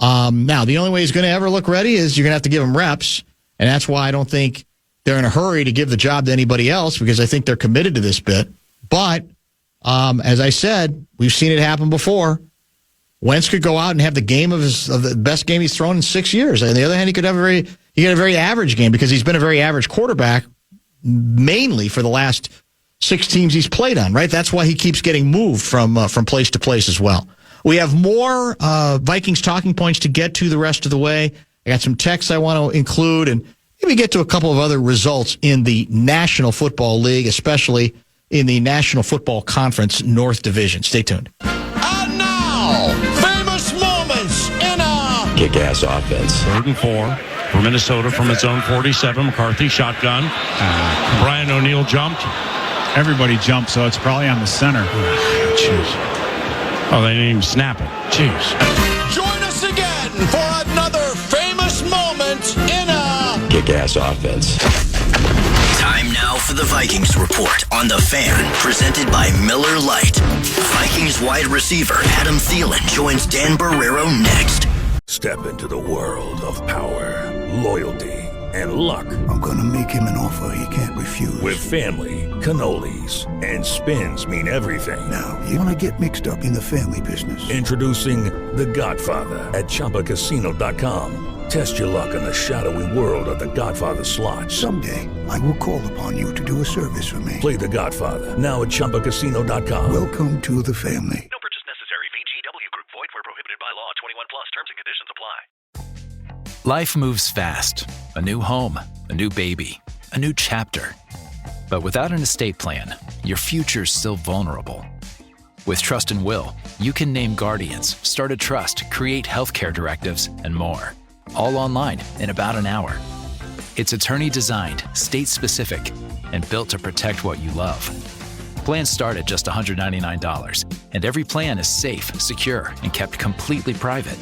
Speaker 7: Now, the only way he's going to ever look ready is you're going to have to give him reps. And that's why I don't think they're in a hurry to give the job to anybody else, because I think they're committed to this bit. But as I said, we've seen it happen before. Wentz could go out and have the game of the best game he's thrown in 6 years. On the other hand, he could have a very average game, because he's been a very average quarterback mainly for the last 6 teams he's played on. Right, that's why he keeps getting moved from place to place as well. We have more Vikings talking points to get to the rest of the way. I got some texts I want to include, and maybe get to a couple of other results in the National Football League, especially in the National Football Conference North Division. Stay tuned.
Speaker 3: And now, famous moments in a
Speaker 8: kick-ass offense.
Speaker 11: 3rd and 4 for Minnesota from its own 47. McCarthy shotgun. Brian O'Neill jumped.
Speaker 17: Everybody jumped, so it's probably on the center.
Speaker 11: Jeez. Oh, they didn't even snap it. Jeez.
Speaker 3: Join us again for another famous moment in a
Speaker 8: kick-ass offense.
Speaker 1: Time now for the Vikings Report on The Fan, presented by Miller Lite. Vikings wide receiver Adam Thielen joins Dan Barrero next.
Speaker 18: Step into the world of power, loyalty, and luck.
Speaker 19: I'm going to make him an offer he can't refuse.
Speaker 18: With family, cannolis, and spins mean everything.
Speaker 19: Now, you want to get mixed up in the family business.
Speaker 18: Introducing The Godfather at ChumbaCasino.com. Test your luck in the shadowy world of The Godfather slot.
Speaker 19: Someday, I will call upon you to do a service for me.
Speaker 18: Play The Godfather now at ChumbaCasino.com.
Speaker 19: Welcome to the family.
Speaker 4: No purchase necessary. VGW Group. Void where prohibited by law. 21 plus. Terms and conditions apply.
Speaker 14: Life moves fast. A new home, a new baby, a new chapter. But without an estate plan, your future's still vulnerable. With Trust and Will, you can name guardians, start a trust, create healthcare directives, and more. All online in about an hour. It's attorney-designed, state-specific, and built to protect what you love. Plans start at just $199, and every plan is safe, secure, and kept completely private.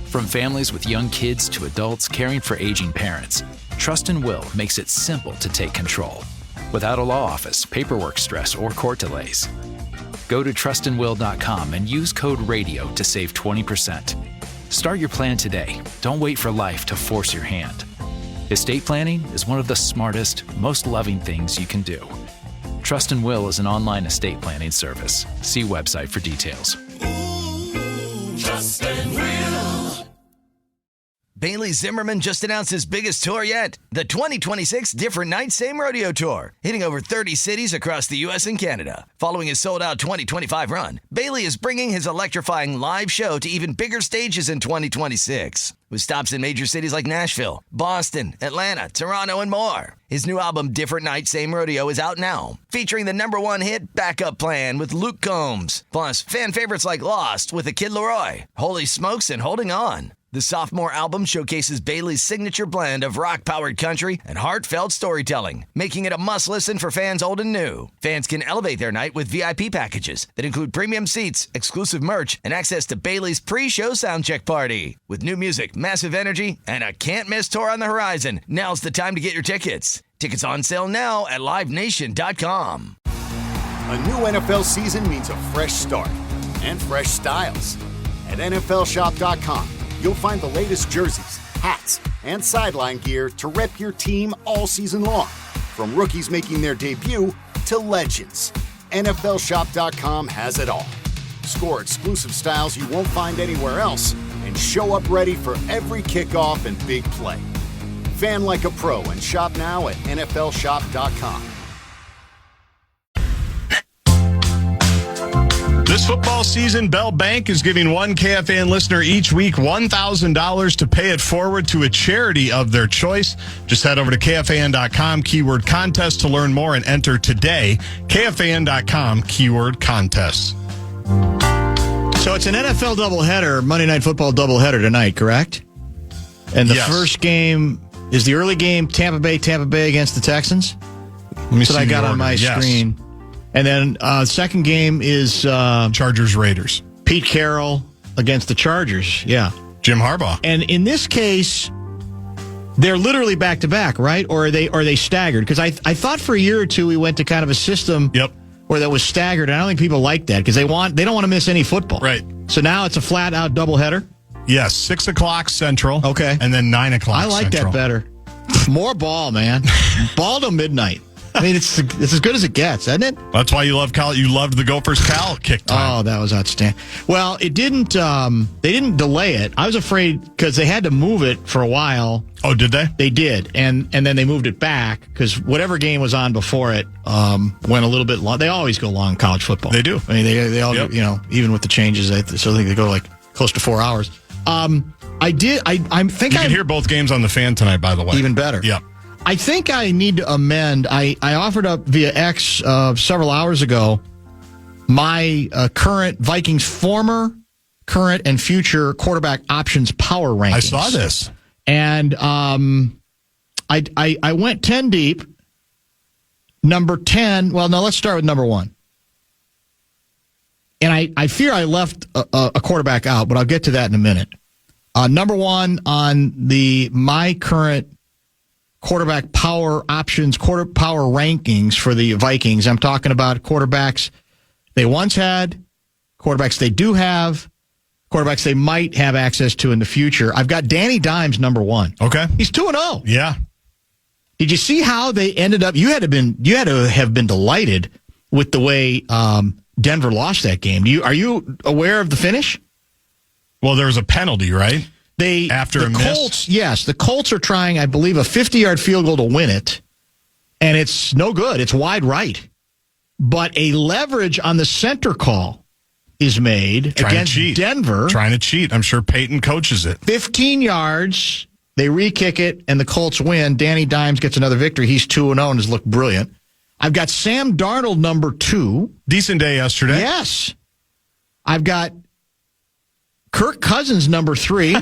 Speaker 14: From families with young kids to adults caring for aging parents, Trust and Will makes it simple to take control, without a law office, paperwork stress, or court delays. Go to trustandwill.com and use code RADIO to save 20%. Start your plan today. Don't wait for life to force your hand. Estate planning is one of the smartest, most loving things you can do. Trust and Will is an online estate planning service. See website for details.
Speaker 3: Trust and Will.
Speaker 6: Bailey Zimmerman just announced his biggest tour yet, the 2026 Different Night Same Rodeo Tour, hitting over 30 cities across the U.S. and Canada. Following his sold-out 2025 run, Bailey is bringing his electrifying live show to even bigger stages in 2026, with stops in major cities like Nashville, Boston, Atlanta, Toronto, and more. His new album, Different Night Same Rodeo, is out now, featuring the #1 hit Backup Plan with Luke Combs, plus fan favorites like Lost with the Kid Laroi, Holy Smokes, and Holding On. The sophomore album showcases Bailey's signature blend of rock-powered country and heartfelt storytelling, making it a must-listen for fans old and new. Fans can elevate their night with VIP packages that include premium seats, exclusive merch, and access to Bailey's pre-show soundcheck party. With new music, massive energy, and a can't-miss tour on the horizon, now's the time to get your tickets. Tickets on sale now at livenation.com.
Speaker 15: A new NFL season means a fresh start and fresh styles. At NFLshop.com, you'll find the latest jerseys, hats, and sideline gear to rep your team all season long. From rookies making their debut to legends, NFLshop.com has it all. Score exclusive styles you won't find anywhere else and show up ready for every kickoff and big play. Fan like a pro and shop now at NFLshop.com.
Speaker 16: This football season, Bell Bank is giving one KFAN listener each week $1,000 to pay it forward to a charity of their choice. Just head over to KFAN.com, keyword contest to learn more and enter today. KFAN.com, keyword contest.
Speaker 7: So it's an NFL doubleheader, Monday Night Football doubleheader tonight, correct? And the first game is the early game, Tampa Bay against the Texans. That's what I got on my screen. And then second game is
Speaker 16: Chargers-Raiders.
Speaker 7: Pete Carroll against the Chargers. Yeah.
Speaker 16: Jim Harbaugh.
Speaker 7: And in this case, they're literally back-to-back, right? Or are they staggered? Because I thought for a year or two we went to kind of a system where that was staggered. And I don't think people like that because they don't want to miss any football.
Speaker 16: Right.
Speaker 7: So now it's a flat-out doubleheader?
Speaker 16: Yes, 6 o'clock Central.
Speaker 7: Okay.
Speaker 16: And then 9 o'clock Central.
Speaker 7: I like that better. More ball, man. Ball till midnight. I mean, it's as good as it gets, isn't it?
Speaker 16: That's why you love Cal. You loved the Gophers Cal kick time.
Speaker 7: Oh, that was outstanding. Well, it didn't. They didn't delay it. I was afraid because they had to move it for a while.
Speaker 16: Oh, did they?
Speaker 7: They did, and then they moved it back because whatever game was on before it went a little bit long. They always go long in college football.
Speaker 16: They do.
Speaker 7: I mean, they all even with the changes, I think they go like close to 4 hours. I did. I think
Speaker 16: you can hear both games on the Fan tonight. By the way,
Speaker 7: even better.
Speaker 16: Yeah.
Speaker 7: I think I need to amend. I offered up via X several hours ago my Vikings former, current, and future quarterback options power rankings.
Speaker 16: I saw this.
Speaker 7: And I went 10 deep. Number 10, well, no, let's start with number 1. And I fear I left a quarterback out, but I'll get to that in a minute. Number 1 on my current quarterback power options, power rankings for the Vikings. I'm talking about quarterbacks they once had, quarterbacks they do have, quarterbacks they might have access to in the future. I've got Danny Dimes number 1.
Speaker 16: Okay.
Speaker 7: He's 2-0.
Speaker 16: Yeah.
Speaker 7: Did you see how they ended up? You had to have been delighted with the way Denver lost that game. Are you aware of the finish?
Speaker 16: Well, there was a penalty, right? After a
Speaker 7: Colts, yes, the Colts are trying, I believe, a 50-yard field goal to win it, and it's no good. It's wide right. But a leverage on the center call is made against Denver.
Speaker 16: Trying to cheat. I'm sure Peyton coaches it.
Speaker 7: 15 yards, they re-kick it, and the Colts win. Danny Dimes gets another victory. He's 2-0 and has looked brilliant. I've got Sam Darnold number 2.
Speaker 16: Decent day yesterday.
Speaker 7: Yes. I've got Kirk Cousins, number 3.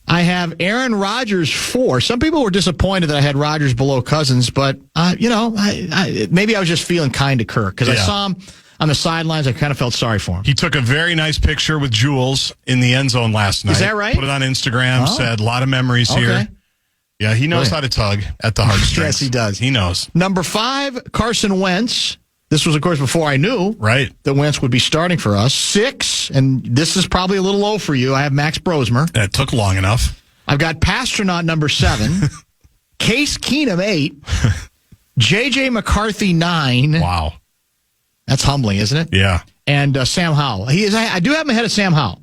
Speaker 7: I have Aaron Rodgers, 4. Some people were disappointed that I had Rodgers below Cousins, but, maybe I was just feeling kind to Kirk because I saw him on the sidelines. I kind of felt sorry for him.
Speaker 16: He took a very nice picture with Jules in the end zone last night.
Speaker 7: Is that right?
Speaker 16: Put it on Instagram, said a lot of memories here. Yeah, he knows how to tug at the heartstrings.
Speaker 7: Yes, he does.
Speaker 16: He knows.
Speaker 7: Number 5, Carson Wentz. This was, of course, before I knew that Wentz would be starting for us. 6, and this is probably a little low for you. I have Max Brosmer.
Speaker 16: That took long enough.
Speaker 7: I've got Pasternaut, number 7. Case Keenum, 8. J.J. McCarthy, 9.
Speaker 16: Wow.
Speaker 7: That's humbling, isn't it?
Speaker 16: Yeah.
Speaker 7: And Sam Howell. I do have him ahead of Sam Howell.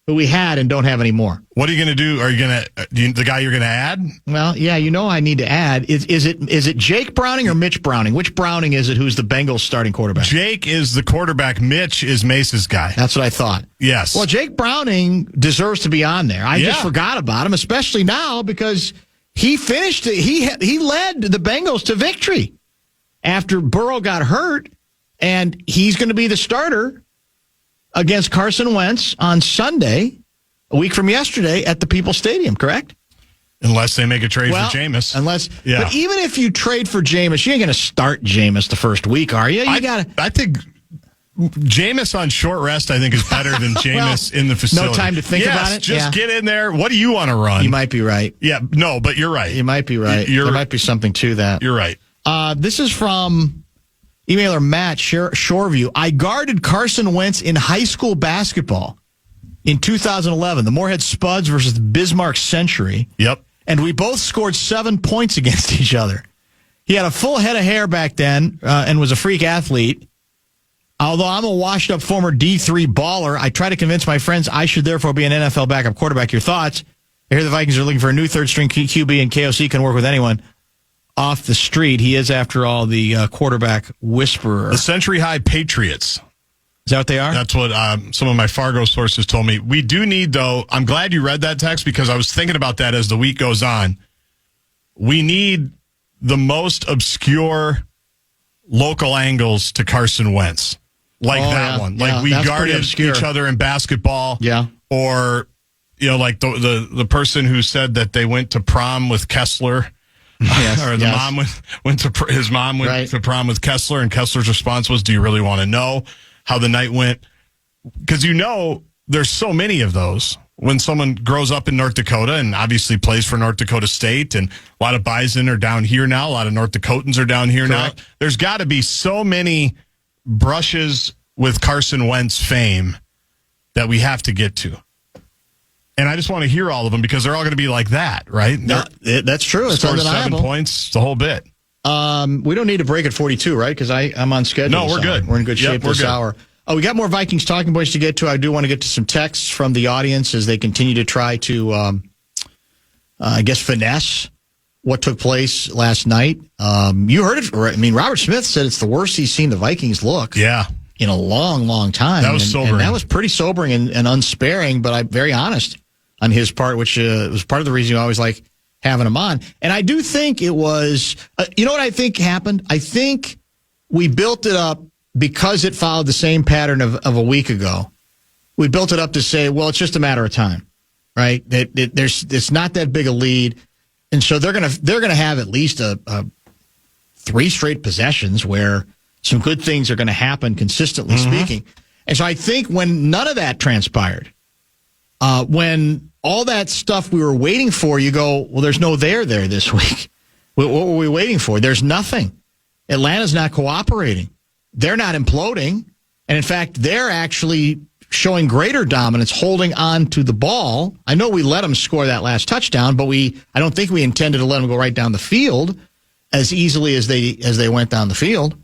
Speaker 7: who we had and don't have anymore.
Speaker 16: What are you going to do? Are you going to the guy you're going to add?
Speaker 7: Well, yeah, I need to add. Is it Jake Browning or Mitch Browning? Which Browning is it? Who's the Bengals starting quarterback?
Speaker 16: Jake is the quarterback. Mitch is Mace's guy.
Speaker 7: That's what I thought.
Speaker 16: Yes.
Speaker 7: Well, Jake Browning deserves to be on there. I just forgot about him, especially now because he finished. He led the Bengals to victory after Burrow got hurt, and he's going to be the starter against Carson Wentz on Sunday, a week from yesterday, at the People's Stadium, correct?
Speaker 16: Unless they make a trade for Jameis.
Speaker 7: But even if you trade for Jameis, you ain't going to start Jameis the first week, are you?
Speaker 16: I think Jameis on short rest, I think, is better than Jameis in the facility.
Speaker 7: No time to think about it?
Speaker 16: Just get in there. What do you want to run?
Speaker 7: You might be right.
Speaker 16: Yeah, no, but you're right.
Speaker 7: You might be right. There might be something to that.
Speaker 16: You're right.
Speaker 7: This is from emailer Matt Shoreview. I guarded Carson Wentz in high school basketball in 2011. The Moorhead Spuds versus the Bismarck Century.
Speaker 16: Yep.
Speaker 7: And we both scored 7 points against each other. He had a full head of hair back then and was a freak athlete. Although I'm a washed-up former D3 baller, I try to convince my friends I should therefore be an NFL backup quarterback. Your thoughts? I hear the Vikings are looking for a new third-string QB, and KOC can work with anyone off the street. He is, after all, the quarterback whisperer.
Speaker 16: The Century High Patriots.
Speaker 7: Is that what they are?
Speaker 16: That's what some of my Fargo sources told me. We do need, though, I'm glad you read that text because I was thinking about that as the week goes on. We need the most obscure local angles to Carson Wentz. Like that one. Like we guarded each other in basketball.
Speaker 7: Yeah.
Speaker 16: Or, like the person who said that they went to prom with Kessler.
Speaker 7: Yes,
Speaker 16: or mom went to prom with Kessler, and Kessler's response was, "Do you really want to know how the night went?" Because there's so many of those when someone grows up in North Dakota and obviously plays for North Dakota State, and a lot of Bison are down here now, a lot of North Dakotans are down here now. There's got to be so many brushes with Carson Wentz fame that we have to get to. And I just want to hear all of them because they're all going to be like that, right?
Speaker 7: No, that's true. It's undeniable.
Speaker 16: 7 points, the whole bit.
Speaker 7: We don't need to break at 42, right? Because I'm on schedule.
Speaker 16: No, we're good.
Speaker 7: We're in good shape this hour. We got more Vikings talking points to get to. I do want to get to some texts from the audience as they continue to try to, finesse what took place last night. You heard it. I mean, Robert Smith said it's the worst he's seen the Vikings look.
Speaker 16: Yeah.
Speaker 7: In a long, long time.
Speaker 16: That was sobering.
Speaker 7: And that was pretty sobering and unsparing, but I'm very honest on his part, which was part of the reason you always like having him on. And I do think it was, you know what I think happened? I think we built it up because it followed the same pattern of a week ago. We built it up to say, well, it's just a matter of time, right? It's not that big a lead. And so they're gonna have at least a 3 straight possessions where some good things are going to happen, consistently speaking. And so I think when none of that transpired, when all that stuff we were waiting for, you go, well, there's no there this week. What were we waiting for? There's nothing. Atlanta's not cooperating. They're not imploding. And in fact, they're actually showing greater dominance, holding on to the ball. I know we let them score that last touchdown, but I don't think we intended to let them go right down the field as easily as they went down the field.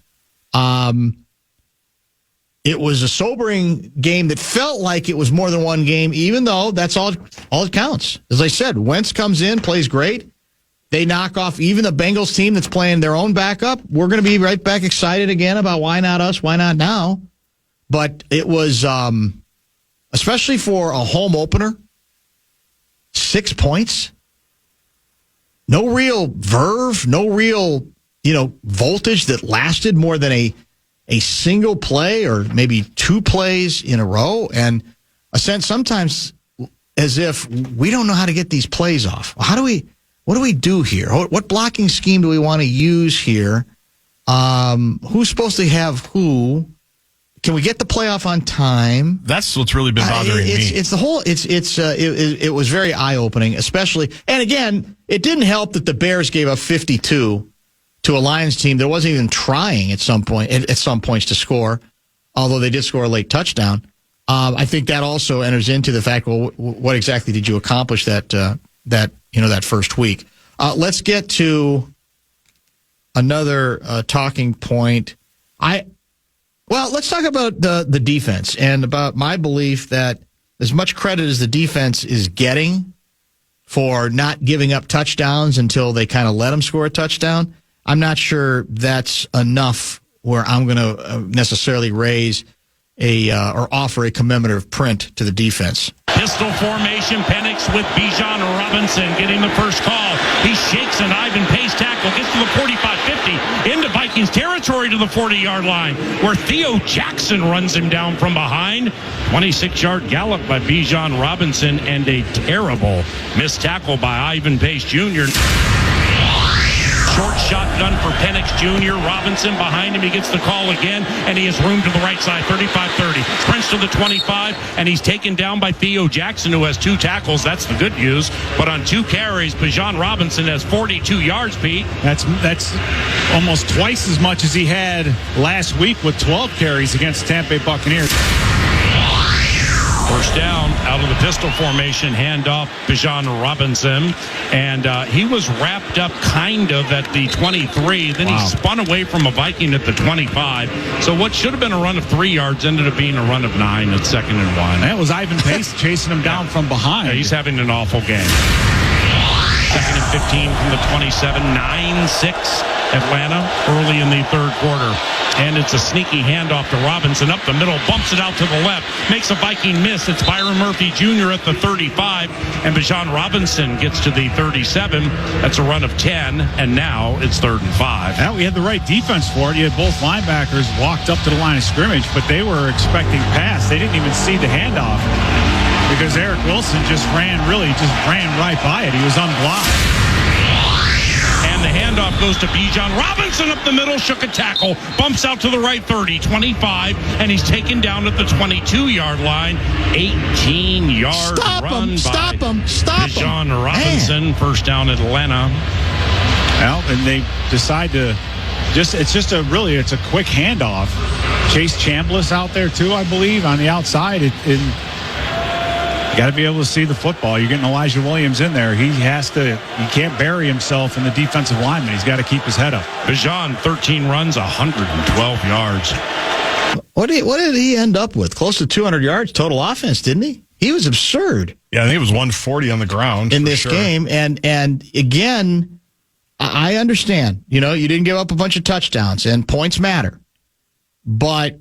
Speaker 7: It was a sobering game that felt like it was more than one game, even though that's all it counts. As I said, Wentz comes in, plays great. They knock off even the Bengals team that's playing their own backup. We're going to be right back excited again about why not us, why not now. But it was, especially for a home opener, 6 points. No real verve, no real voltage that lasted more than a single play or maybe 2 plays in a row, and a sense sometimes as if we don't know how to get these plays off. What do we do here? What blocking scheme do we want to use here? Who's supposed to have who? Can we get the playoff on time?
Speaker 16: That's what's really been bothering me.
Speaker 7: It's the whole. It was very eye opening, especially. And again, it didn't help that the Bears gave up 52 to a Lions team that wasn't even trying at some points to score, although they did score a late touchdown. I think that also enters into the fact, well, what exactly did you accomplish that first week? Let's get to another talking point. Let's talk about the defense and about my belief that as much credit as the defense is getting for not giving up touchdowns until they kind of let them score a touchdown, I'm not sure that's enough where I'm going to necessarily raise or offer a commemorative print to the defense.
Speaker 11: Pistol formation, Penix with Bijan Robinson getting the first call. He shakes an Ivan Pace tackle, gets to the 45-50, into Vikings territory to the 40-yard line, where Theo Jackson runs him down from behind. 26-yard gallop by Bijan Robinson, and a terrible missed tackle by Ivan Pace Jr. Short shotgun for Penix Jr. Robinson behind him. He gets the call again, and he has room to the right side, 35-30. Sprints to the 25, and he's taken down by Theo Jackson, who has 2 tackles. That's the good news. But on 2 carries, Bijan Robinson has 42 yards, Pete.
Speaker 17: That's almost twice as much as he had last week with 12 carries against the Tampa Bay Buccaneers.
Speaker 11: First down out of the pistol formation, handoff Bijan Robinson, and he was wrapped up kind of at the 23. Then he spun away from a Viking at the 25. So what should have been a run of 3 yards ended up being a run of 9 at 2nd and 1.
Speaker 17: That was Ivan Pace chasing him down from behind.
Speaker 11: Yeah, he's having an awful game. 2nd and 15 from the 27, 9-6 Atlanta early in the third quarter. And it's a sneaky handoff to Robinson up the middle, bumps it out to the left, makes a Viking miss. It's Byron Murphy Jr. at the 35, and Bijan Robinson gets to the 37. That's a run of 10, and now it's 3rd and 5.
Speaker 17: Now we had the right defense for it. You had both linebackers walked up to the line of scrimmage, but they were expecting pass. They didn't even see the handoff because Eric Wilson just ran right by it. He was unblocked.
Speaker 11: And the handoff goes to Bijan Robinson up the middle, shook a tackle, bumps out to the right 30, 25, and he's taken down at the 22-yard line. 18-yard run by Bijan Robinson. Man. First down Atlanta.
Speaker 17: Well, and they decide to it's a quick handoff. Chase Chambliss out there too, I believe, on the outside. You got to be able to see the football. You're getting Elijah Williams in there. He can't bury himself in the defensive lineman. He's got to keep his head up.
Speaker 11: Bijan, 13 runs, 112 yards.
Speaker 7: What did he end up with? Close to 200 yards total offense, didn't he? He was absurd.
Speaker 16: Yeah, I think it was 140 on the ground
Speaker 7: in this game. And again, I understand. You didn't give up a bunch of touchdowns, and points matter. But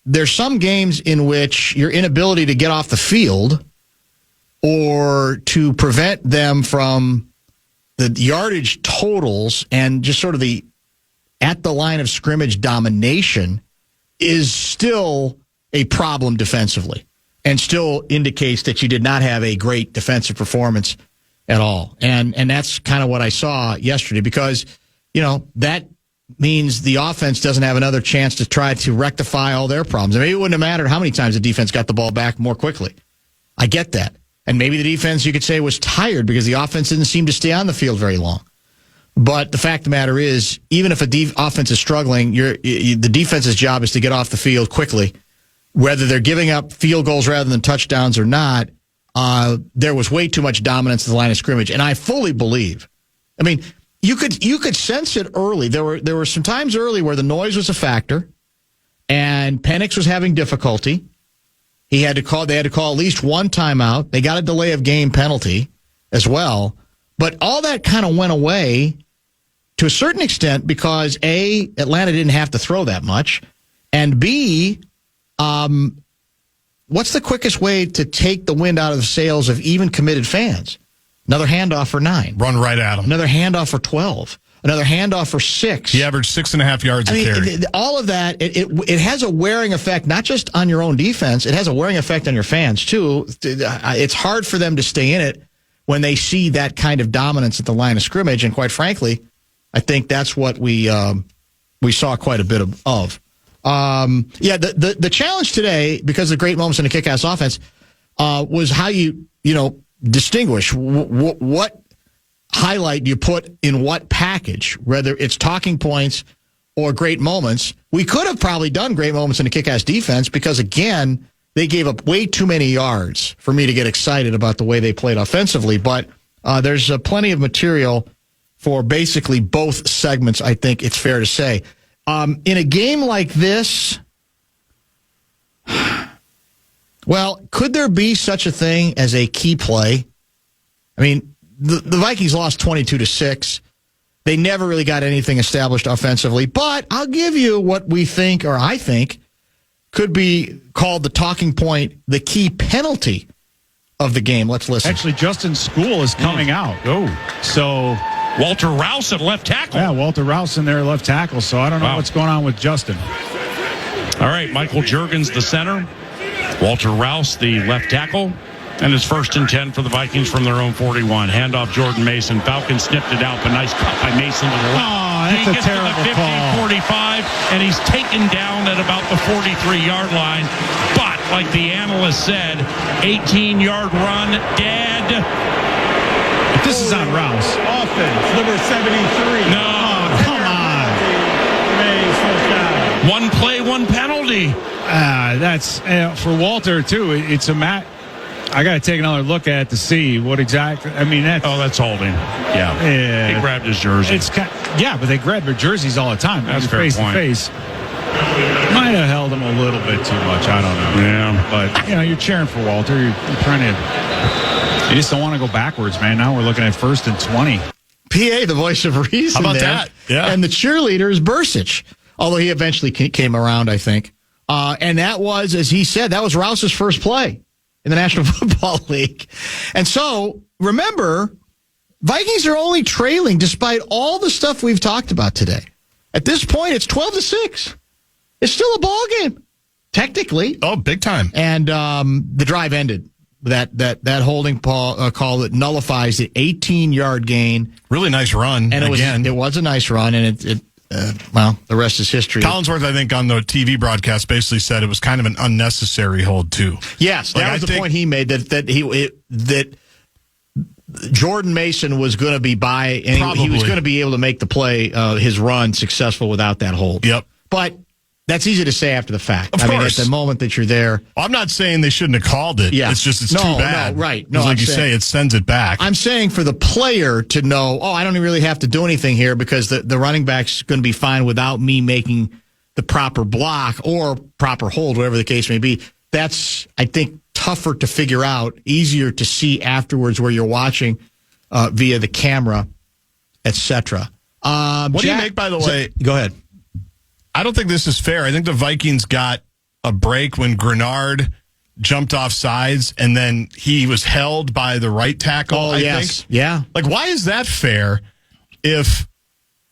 Speaker 7: there's some games in which your inability to get off the field or to prevent them from the yardage totals and just sort of the at the line of scrimmage domination is still a problem defensively and still indicates that you did not have a great defensive performance at all. And that's kind of what I saw yesterday because, that means the offense doesn't have another chance to try to rectify all their problems. Maybe it wouldn't have mattered how many times the defense got the ball back more quickly. I get that. And maybe the defense, you could say, was tired because the offense didn't seem to stay on the field very long. But the fact of the matter is, even if a offense is struggling, the defense's job is to get off the field quickly. Whether they're giving up field goals rather than touchdowns or not, there was way too much dominance at the line of scrimmage. And I fully believe. I mean, you could sense it early. There were some times early where the noise was a factor, and Penix was having difficulty. They had to call at least one timeout. They got a delay of game penalty as well. But all that kind of went away to a certain extent because A, Atlanta didn't have to throw that much, and B, what's the quickest way to take the wind out of the sails of even committed fans? Another handoff for 9.
Speaker 16: Run right at him.
Speaker 7: Another handoff for 12. Another handoff for 6.
Speaker 16: He averaged 6.5 yards a carry.
Speaker 7: All of that, it has a wearing effect, not just on your own defense. It has a wearing effect on your fans, too. It's hard for them to stay in it when they see that kind of dominance at the line of scrimmage. And quite frankly, I think that's what we saw quite a bit of. The challenge today, because of the great moments in the kick-ass offense, was how you distinguish what highlight you put in what package, whether it's talking points or great moments. We could have probably done great moments in the kick-ass defense because, again, they gave up way too many yards for me to get excited about the way they played offensively. But there's plenty of material for basically both segments, I think it's fair to say. In a game like this, Well, could there be such a thing as a key play? I mean, the Vikings lost 22-6. They never really got anything established offensively, but I'll give you what we think, or I think, could be called the talking point, the key penalty of the game. Let's listen.
Speaker 17: Actually, Justin School is coming out.
Speaker 11: Oh.
Speaker 17: So
Speaker 11: Walter Rouse at left tackle.
Speaker 17: Yeah, Walter Rouse in there left tackle. So I don't know what's going on with Justin.
Speaker 11: All right, Michael Juergens, the center. Walter Rouse, the left tackle. And it's 1st and 10 for the Vikings from their own 41. Handoff Jordan Mason. Falcons snipped it out, but nice cut by Mason to the left.
Speaker 17: Oh, that's
Speaker 11: he
Speaker 17: a
Speaker 11: gets
Speaker 17: terrible
Speaker 11: to the 50,
Speaker 17: call.
Speaker 11: 45, and he's taken down at about the 43-yard line. But, like the analyst said, 18-yard run, dead.
Speaker 17: If this is on Rouse.
Speaker 3: Offense, number 73.
Speaker 11: No.
Speaker 17: Oh, come on.
Speaker 11: One play, one penalty.
Speaker 17: That's for Walter, too. It's a I got to take another look at it to see what exactly. I mean,
Speaker 11: that's holding. Yeah. He grabbed his jersey.
Speaker 17: But they grab their jerseys all the time.
Speaker 11: That's fair
Speaker 17: face
Speaker 11: point.
Speaker 17: to face. Might have held him a little bit too much. I don't know.
Speaker 11: Yeah.
Speaker 17: But, you're cheering for Walter. You're trying to. You just don't want to go backwards, man. Now we're looking at 1st and 20.
Speaker 7: PA, the voice of reason.
Speaker 16: How about
Speaker 7: there.
Speaker 16: that? Yeah.
Speaker 7: And the cheerleader is Bursich, although he eventually came around, I think. And that was, as he said, that was Rouse's first play in the National Football League. And so, remember, Vikings are only trailing despite all the stuff we've talked about today. At this point, it's 12-6. It's still a ball game, technically.
Speaker 16: Oh, big time.
Speaker 7: And the drive ended. That holding call that nullifies the 18-yard gain.
Speaker 16: Really nice run.
Speaker 7: And it was a nice run, and the rest is history.
Speaker 16: Collinsworth, I think, on the TV broadcast basically said it was kind of an unnecessary hold, too.
Speaker 7: Yes, that was the point he made, that Jordan Mason was going to be by, and he was going to be able to make the play, his run, successful without that hold.
Speaker 16: Yep.
Speaker 7: But that's easy to say after the fact.
Speaker 16: Of course.
Speaker 7: Mean, at the moment that you're there.
Speaker 16: I'm not saying they shouldn't have called it.
Speaker 7: Yeah.
Speaker 16: It's just too bad.
Speaker 7: No, right.
Speaker 16: No, like you say, it sends it back.
Speaker 7: I'm saying for the player to know, I don't really have to do anything here because the running back's going to be fine without me making the proper block or proper hold, whatever the case may be. That's, I think, tougher to figure out, easier to see afterwards where you're watching via the camera, etc.
Speaker 16: What do you make, by the way?
Speaker 7: Go ahead.
Speaker 16: I don't think this is fair. I think the Vikings got a break when Grenard jumped off sides and then he was held by the right tackle, I think.
Speaker 7: Yeah.
Speaker 16: Like, why is that fair if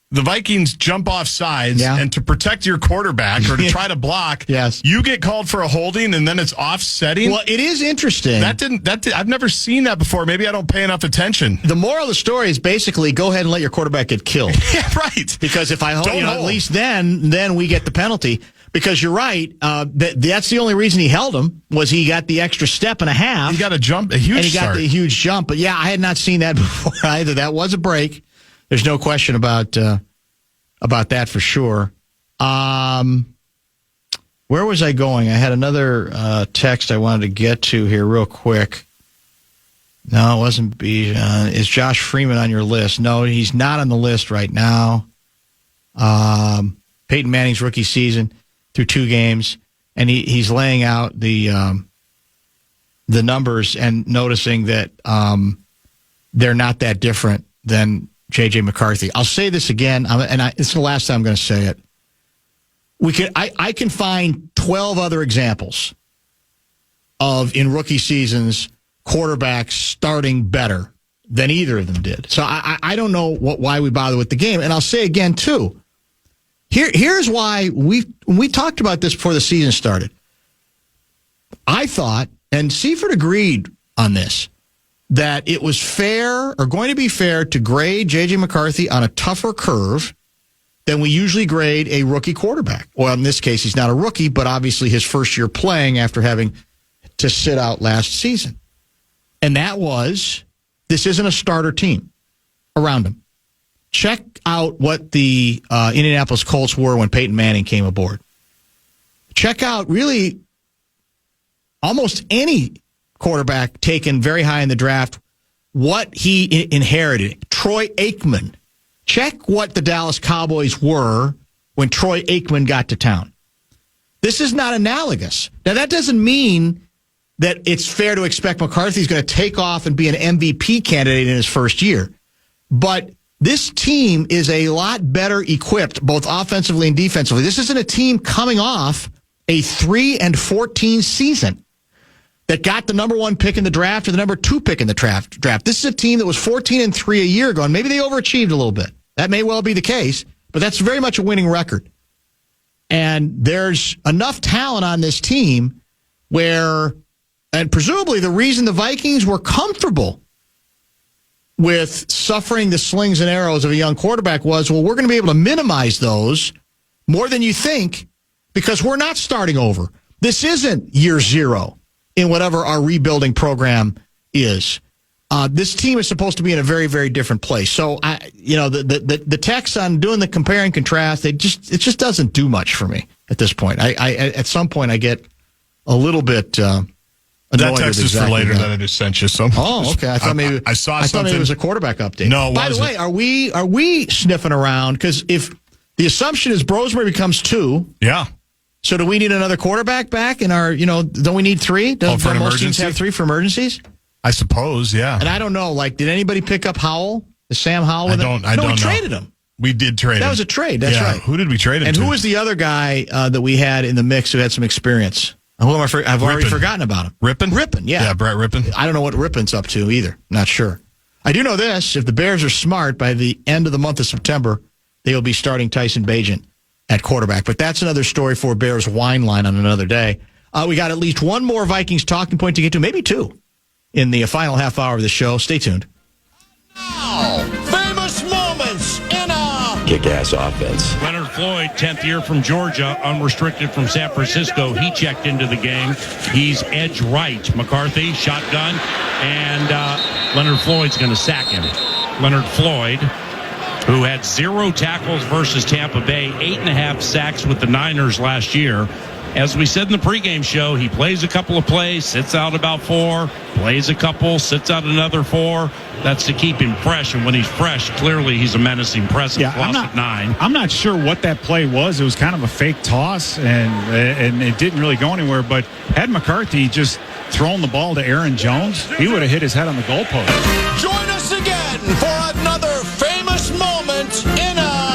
Speaker 16: the Vikings jump off sides and to protect your quarterback or to try to block, you get called for a holding and then it's offsetting?
Speaker 7: Well, it is interesting.
Speaker 16: I've never seen that before. Maybe I don't pay enough attention.
Speaker 7: The moral of the story is basically go ahead and let your quarterback get killed.
Speaker 16: Yeah, right.
Speaker 7: Because if I hold, at least then we get the penalty. Because you're right, that's the only reason he held him was he got the extra step and a half.
Speaker 16: He got a jump, a huge
Speaker 7: and he got the huge jump. But I had not seen that before either. That was a break. There's no question about that for sure. Where was I going? I had another text I wanted to get to here real quick. No, it wasn't Bijan. Is Josh Freeman on your list? No, he's not on the list right now. Peyton Manning's rookie season through 2 games, and he's laying out the numbers and noticing that they're not that different than J.J. McCarthy. I'll say this again, it's the last time I'm going to say it. I can find 12 other examples of, in rookie seasons, quarterbacks starting better than either of them did. So I don't know why we bother with the game. And I'll say again, too, here's why we talked about this before the season started. I thought, and Seifert agreed on this, that it was fair or going to be fair to grade J.J. McCarthy on a tougher curve than we usually grade a rookie quarterback. Well, in this case, he's not a rookie, but obviously his first year playing after having to sit out last season. And that was, this isn't a starter team around him. Check out what the Indianapolis Colts were when Peyton Manning came aboard. Check out really almost any quarterback taken very high in the draft, what he inherited. Troy Aikman. Check what the Dallas Cowboys were when Troy Aikman got to town. This is not analogous. Now, that doesn't mean that it's fair to expect McCarthy's going to take off and be an MVP candidate in his first year. But this team is a lot better equipped, both offensively and defensively. This isn't a team coming off a 3-14 season that got the number 1 pick in the draft or the number 2 pick in the draft. This is a team that was 14-3 a year ago, and maybe they overachieved a little bit. That may well be the case, but that's very much a winning record. And there's enough talent on this team where, and presumably the reason the Vikings were comfortable with suffering the slings and arrows of a young quarterback was, well, we're going to be able to minimize those more than you think because we're not starting over. This isn't year 0 in whatever our rebuilding program is. This team is supposed to be in a very, very different place. So, the text on doing the compare and contrast, it just doesn't do much for me at this point. I at some point I get a little bit that
Speaker 16: text is for later that I just sent you. So
Speaker 7: okay. I thought maybe
Speaker 16: I saw something.
Speaker 7: Maybe it was a quarterback update.
Speaker 16: No,
Speaker 7: by the way, are we sniffing around? Because if the assumption is Brosmer becomes 2,
Speaker 16: yeah.
Speaker 7: So do we need another quarterback back in our? Don't we need 3? Doesn't
Speaker 16: for an
Speaker 7: most
Speaker 16: emergency?
Speaker 7: teams have 3 for emergencies?
Speaker 16: I suppose, yeah.
Speaker 7: And I don't know. Like, did anybody pick up Howell? Is Sam Howell with him?
Speaker 16: I don't know.
Speaker 7: We traded him.
Speaker 16: We did trade him.
Speaker 7: That was a trade. That's right.
Speaker 16: Who did we trade him
Speaker 7: and
Speaker 16: to?
Speaker 7: Who was the other guy that we had in the mix who had some experience? I've already forgotten about him.
Speaker 16: Rippon,
Speaker 7: yeah.
Speaker 16: Yeah, Brett Rippon.
Speaker 7: I don't know what Rippon's up to either. Not sure. I do know this. If the Bears are smart, by the end of the month of September, they will be starting Tyson Bagent at quarterback. But that's another story for Bears Wine Line on another day. We got at least one more Vikings talking point to get to, maybe 2, in the final half hour of the show. Stay tuned.
Speaker 3: Famous moments in a
Speaker 8: kick-ass offense.
Speaker 11: Leonard Floyd, 10th year from Georgia, unrestricted from San Francisco. He checked into the game. He's edge right. McCarthy, shotgun, and Leonard Floyd's going to sack him. Leonard Floyd, who had 0 tackles versus Tampa Bay, 8.5 sacks with the Niners last year. As we said in the pregame show, he plays a couple of plays, sits out about 4, plays a couple, sits out another 4. That's to keep him fresh, and when he's fresh, clearly he's a menacing presence.
Speaker 17: Yeah, I'm not sure what that play was. It was kind of a fake toss, and it didn't really go anywhere. But had McCarthy just thrown the ball to Aaron Jones, he would have hit his head on the goalpost.
Speaker 3: Join us again for another famous moment in a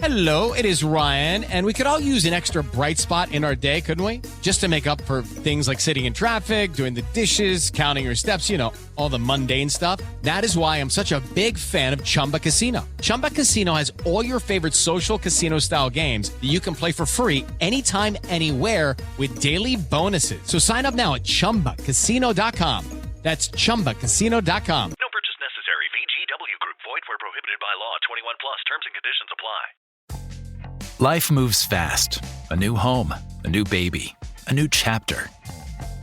Speaker 2: Hello, it is Ryan, and we could all use an extra bright spot in our day, couldn't we? Just to make up for things like sitting in traffic, doing the dishes, counting your steps, all the mundane stuff. That is why I'm such a big fan of Chumba Casino. Chumba Casino has all your favorite social casino-style games that you can play for free anytime, anywhere with daily bonuses. So sign up now at ChumbaCasino.com. That's ChumbaCasino.com.
Speaker 4: No purchase necessary. VGW Group. Void where prohibited by law. 21 plus. Terms and conditions apply.
Speaker 14: Life moves fast. A new home, a new baby, a new chapter.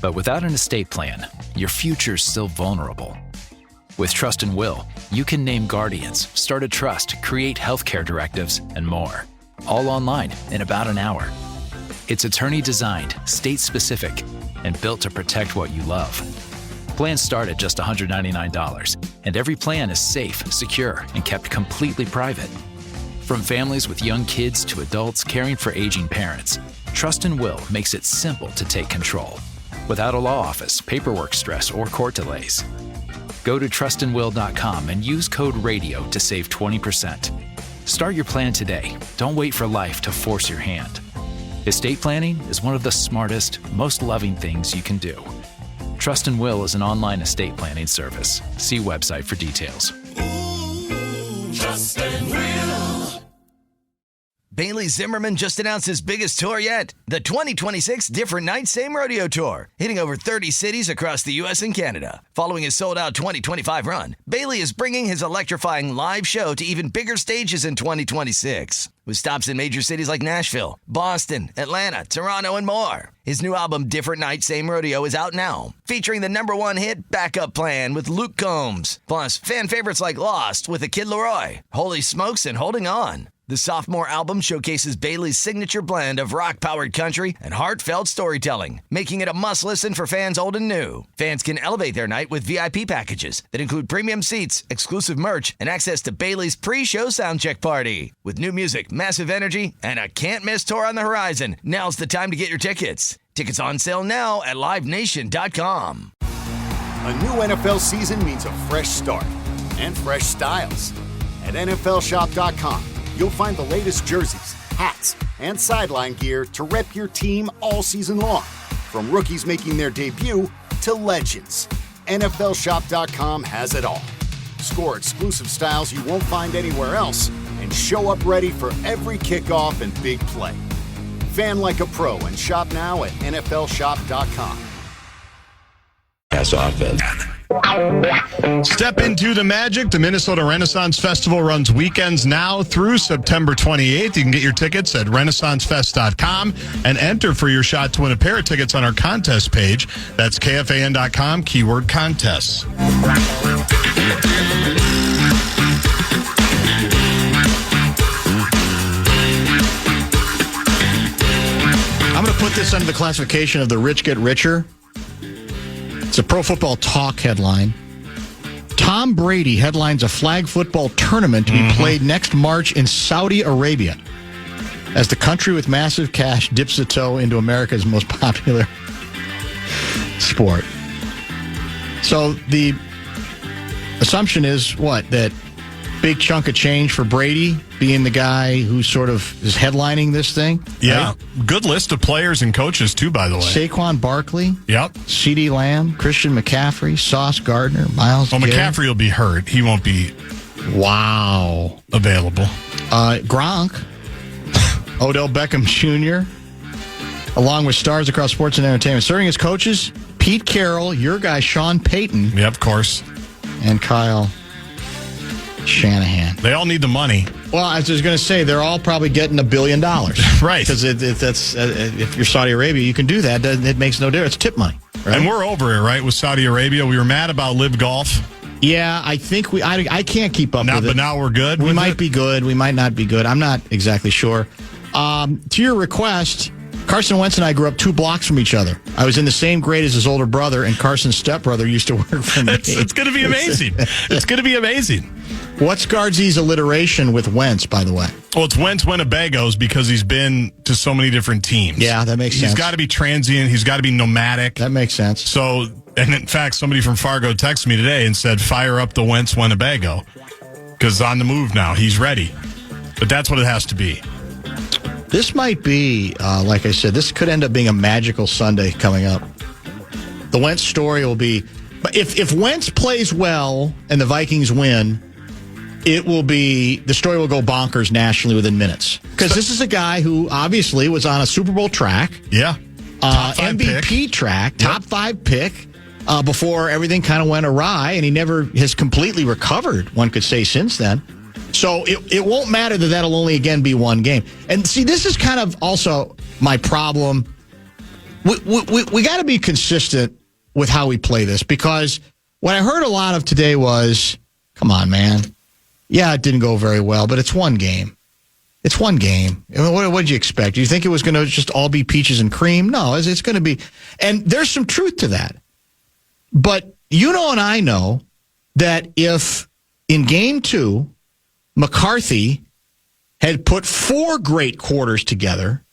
Speaker 14: But without an estate plan, your future's still vulnerable. With Trust and Will, you can name guardians, start a trust, create healthcare directives, and more. All online in about an hour. It's attorney-designed, state-specific, and built to protect what you love. Plans start at just $199, and every plan is safe, secure, and kept completely private. From families with young kids to adults caring for aging parents, Trust and Will makes it simple to take control, without a law office, paperwork stress, or court delays. Go to trustandwill.com and use code RADIO to save 20%. Start your plan today. Don't wait for life to force your hand. Estate planning is one of the smartest, most loving things you can do. Trust and Will is an online estate planning service. See website for details.
Speaker 6: Trust and Will. Bailey Zimmerman just announced his biggest tour yet, the 2026 Different Night Same Rodeo Tour, hitting over 30 cities across the U.S. and Canada. Following his sold-out 2025 run, Bailey is bringing his electrifying live show to even bigger stages in 2026, with stops in major cities like Nashville, Boston, Atlanta, Toronto, and more. His new album, Different Night Same Rodeo, is out now, featuring the #1 hit Backup Plan with Luke Combs, plus fan favorites like Lost with the Kid Laroi, Holy Smokes, and Holding On. The sophomore album showcases Bailey's signature blend of rock-powered country and heartfelt storytelling, making it a must-listen for fans old and new. Fans can elevate their night with VIP packages that include premium seats, exclusive merch, and access to Bailey's pre-show soundcheck party. With new music, massive energy, and a can't-miss tour on the horizon, now's the time to get your tickets. Tickets on sale now at livenation.com.
Speaker 15: A new NFL season means a fresh start and fresh styles. At NFLshop.com, you'll find the latest jerseys, hats, and sideline gear to rep your team all season long. From rookies making their debut to legends, NFLshop.com has it all. Score exclusive styles you won't find anywhere else and show up ready for every kickoff and big play. Fan like a pro and shop now at NFLshop.com.
Speaker 8: Pass offense.
Speaker 16: Step into the magic. The Minnesota Renaissance Festival runs weekends now through September 28th. You can get your tickets at renaissancefest.com and enter for your shot to win a pair of tickets on our contest page. That's KFAN.com, keyword contests.
Speaker 7: I'm going to put this under the classification of the rich get richer. It's a Pro Football Talk headline. Tom Brady headlines a flag football tournament to be played next March in Saudi Arabia as the country with massive cash dips the toe into America's most popular sport. So the assumption is what? That big chunk of change for Brady being the guy who sort of is headlining this thing?
Speaker 16: Yeah.
Speaker 7: Right?
Speaker 16: Good list of players and coaches, too, by the way.
Speaker 7: Saquon Barkley.
Speaker 16: Yep.
Speaker 7: CeeDee Lamb, Christian McCaffrey, Sauce Gardner, Miles Garrett.
Speaker 16: McCaffrey will be hurt. He won't be available.
Speaker 7: Gronk, Odell Beckham Jr., along with stars across sports and entertainment. Serving as coaches, Pete Carroll, your guy Sean Payton.
Speaker 16: Yep, of course.
Speaker 7: And Kyle Shanahan.
Speaker 16: They all need the money.
Speaker 7: Well, I was just going to say, they're all probably getting $1 billion.
Speaker 16: Right.
Speaker 7: Because if you're Saudi Arabia, you can do that. It makes no difference. It's tip money. Right?
Speaker 16: And we're over it, right, with Saudi Arabia. We were mad about Live Golf.
Speaker 7: Yeah, I think I can't keep up with it.
Speaker 16: But now we're good.
Speaker 7: We might be good. We might not be good. I'm not exactly sure. To your request, Carson Wentz and I grew up 2 blocks from each other. I was in the same grade as his older brother, and Carson's stepbrother used to work for me.
Speaker 16: It's going to be amazing. It's going to be amazing.
Speaker 7: What's Guardsy's alliteration with Wentz, by the way?
Speaker 16: Well, it's Wentz Winnebagos because he's been to so many different teams.
Speaker 7: Yeah, that makes sense.
Speaker 16: He's got to be transient. He's got to be nomadic.
Speaker 7: That makes sense.
Speaker 16: So, and in fact, somebody from Fargo texted me today and said, fire up the Wentz Winnebago because on the move now. He's ready. But that's what it has to be.
Speaker 7: This might be, like I said, this could end up being a magical Sunday coming up. The Wentz story will be, but if Wentz plays well and the Vikings win, it will be, the story will go bonkers nationally within minutes. Because this is a guy who obviously was on a Super Bowl track.
Speaker 16: Yeah.
Speaker 7: MVP pick. Track, top 5 pick, before everything kind of went awry, and he never has completely recovered, one could say, since then. So it won't matter that that'll only again be one game. And see, this is kind of also my problem. We got to be consistent with how we play this, because what I heard a lot of today was, come on, man. Yeah, it didn't go very well, but it's one game. It's one game. What did you expect? Do you think it was going to just all be peaches and cream? No, it's going to be. And there's some truth to that. But you know and I know that if in game 2, McCarthy had put 4 great quarters together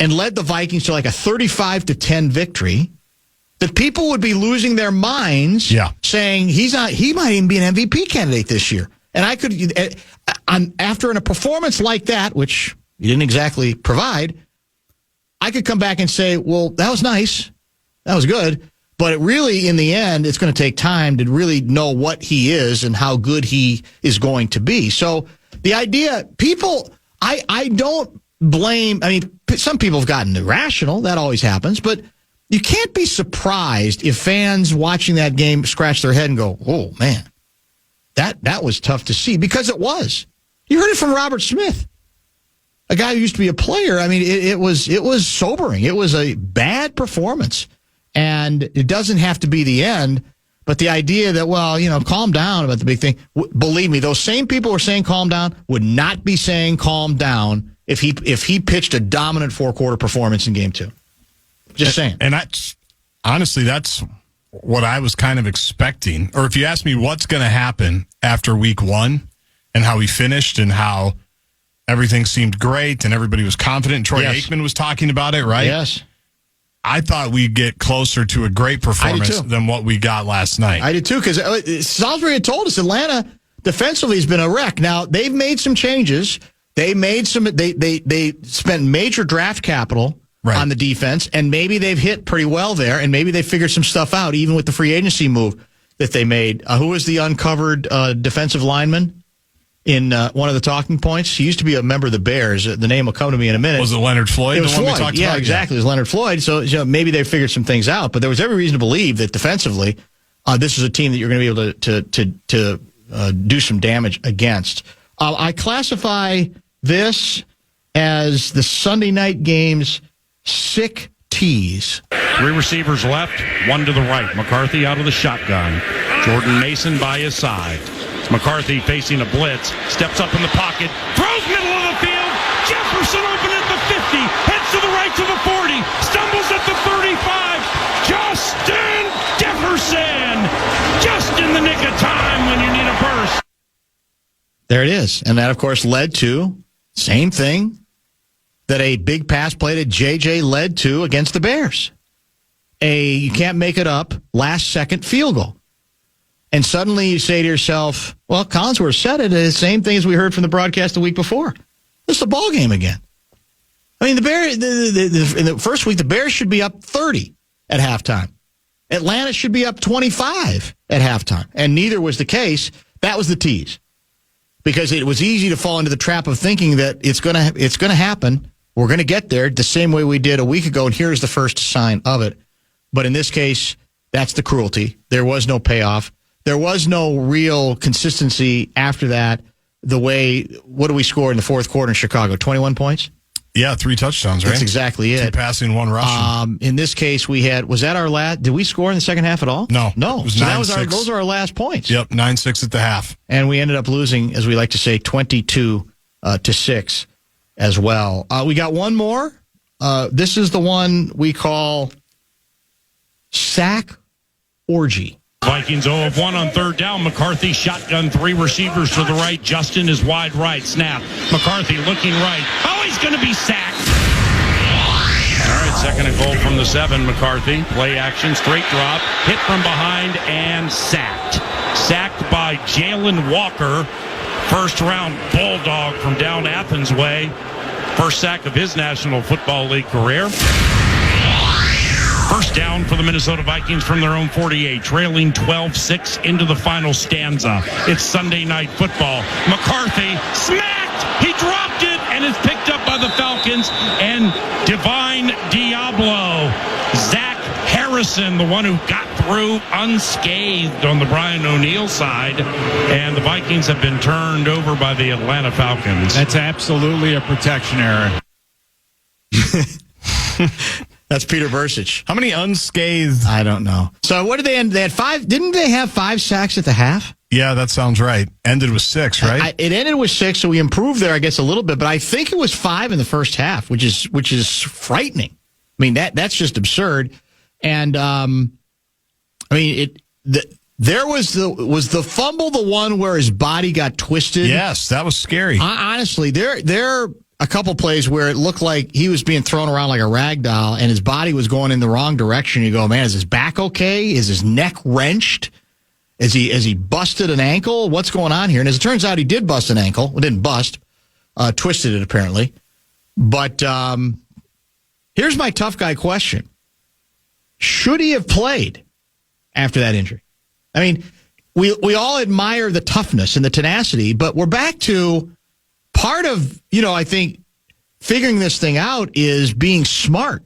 Speaker 7: and led the Vikings to like a 35-10 victory, that people would be losing their minds saying he might even be an MVP candidate this year. And I could, after a performance like that, which you didn't exactly provide, I could come back and say, well, that was nice. That was good. But it really, in the end, it's going to take time to really know what he is and how good he is going to be. So the idea, people, I don't blame, I mean, some people have gotten irrational. That always happens. But you can't be surprised if fans watching that game scratch their head and go, oh, man. That was tough to see, because it was. You heard it from Robert Smith, a guy who used to be a player. I mean, it was sobering. It was a bad performance, and it doesn't have to be the end. But the idea that, well, calm down about the big thing. Believe me, those same people who are saying calm down would not be saying calm down if he pitched a dominant 4-quarter performance in game 2. Just saying.
Speaker 16: And that's what I was kind of expecting. Or if you ask me what's going to happen after week 1 and how he finished and how everything seemed great and everybody was confident. Troy Aikman was talking about it, right?
Speaker 7: Yes.
Speaker 16: I thought we'd get closer to a great performance than what we got last night.
Speaker 7: I did too, because Salisbury had told us Atlanta defensively has been a wreck. Now, they've made some changes. They spent major draft capital on the defense, and maybe they've hit pretty well there, and maybe they figured some stuff out, even with the free agency move that they made. Who was the uncovered defensive lineman in one of the talking points? He used to be a member of the Bears. The name will come to me in a minute.
Speaker 16: Was it Leonard Floyd?
Speaker 7: It was
Speaker 16: the one
Speaker 7: Floyd.
Speaker 16: we talked
Speaker 7: Yeah,
Speaker 16: about?
Speaker 7: exactly. It was Leonard Floyd. So maybe they figured some things out, but there was every reason to believe that defensively, this is a team that you're going to be able to do some damage against. I classify this as the Sunday night game's sick tease.
Speaker 11: 3 receivers left, 1 to the right. McCarthy out of the shotgun. Jordan Mason by his side. McCarthy facing a blitz, steps up in the pocket, throws middle of the field. Jefferson open at the 50, heads to the right to the 40, stumbles at the 35. Justin Jefferson, just in the nick of time when you need a burst.
Speaker 7: There it is. And that, of course, led to same thing that a big pass play to JJ led to against the Bears. You can't make it up, last-second field goal. And suddenly you say to yourself, well, Collinsworth said it. It's the same thing as we heard from the broadcast the week before. This is a ball game again. I mean, the Bears in the first week, the Bears should be up 30 at halftime. Atlanta should be up 25 at halftime. And neither was the case. That was the tease. Because it was easy to fall into the trap of thinking that it's going to happen. We're going to get there the same way we did a week ago, and here's the first sign of it. But in this case, that's the cruelty. There was no payoff. There was no real consistency after that. What do we score in the fourth quarter in Chicago? 21 points?
Speaker 16: Yeah, 3 touchdowns, right?
Speaker 7: That's exactly it.
Speaker 16: 2 passing, 1 rushing.
Speaker 7: In this case, was that our last? Did we score in the second half at all?
Speaker 16: No.
Speaker 7: No.
Speaker 16: It was
Speaker 7: so
Speaker 16: 9-6.
Speaker 7: Those are our last points.
Speaker 16: Yep, 9-6 at the half.
Speaker 7: And we ended up losing, as we like to say, 22-6 as well. We got one more. This is the one we call sack orgy.
Speaker 11: Vikings 0 of 1 on third down. McCarthy shotgun, 3 receivers to the right. Justin is wide right. Snap. McCarthy looking right. Oh, he's going to be sacked. All right, second and goal from the 7. McCarthy. Play action, straight drop. Hit from behind and sacked. Sacked by Jalen Walker. First round Bulldog from down Athens way. First sack of his National Football League career. First down for the Minnesota Vikings from their own 48, trailing 12-6 into the final stanza. It's Sunday Night Football. McCarthy smacked. He dropped it, and it's picked up by the Falcons. And Divine Diablo, Zach Harrison, the one who got through unscathed on the Brian O'Neill side. And the Vikings have been turned over by the Atlanta Falcons.
Speaker 17: That's absolutely a protection error.
Speaker 7: That's Peter Bursich.
Speaker 16: How many unscathed?
Speaker 7: I don't know. So what did they end? They had 5. Didn't they have 5 sacks at the half?
Speaker 16: Yeah, that sounds right. Ended with 6, right?
Speaker 7: It ended with 6, so we improved there, I guess, a little bit. But I think it was 5 in the first half, which is frightening. I mean, that's just absurd. And there was the fumble, the one where his body got twisted.
Speaker 16: Yes, that was scary.
Speaker 7: Honestly, there a couple plays where it looked like he was being thrown around like a rag doll and his body was going in the wrong direction. You go, man, is his back okay? Is his neck wrenched? Has he busted an ankle? What's going on here? And as it turns out, he did bust an ankle. Well, didn't bust. Twisted it, apparently. But here's my tough guy question. Should he have played after that injury? I mean, we all admire the toughness and the tenacity, but we're back to part of, I think, figuring this thing out is being smart.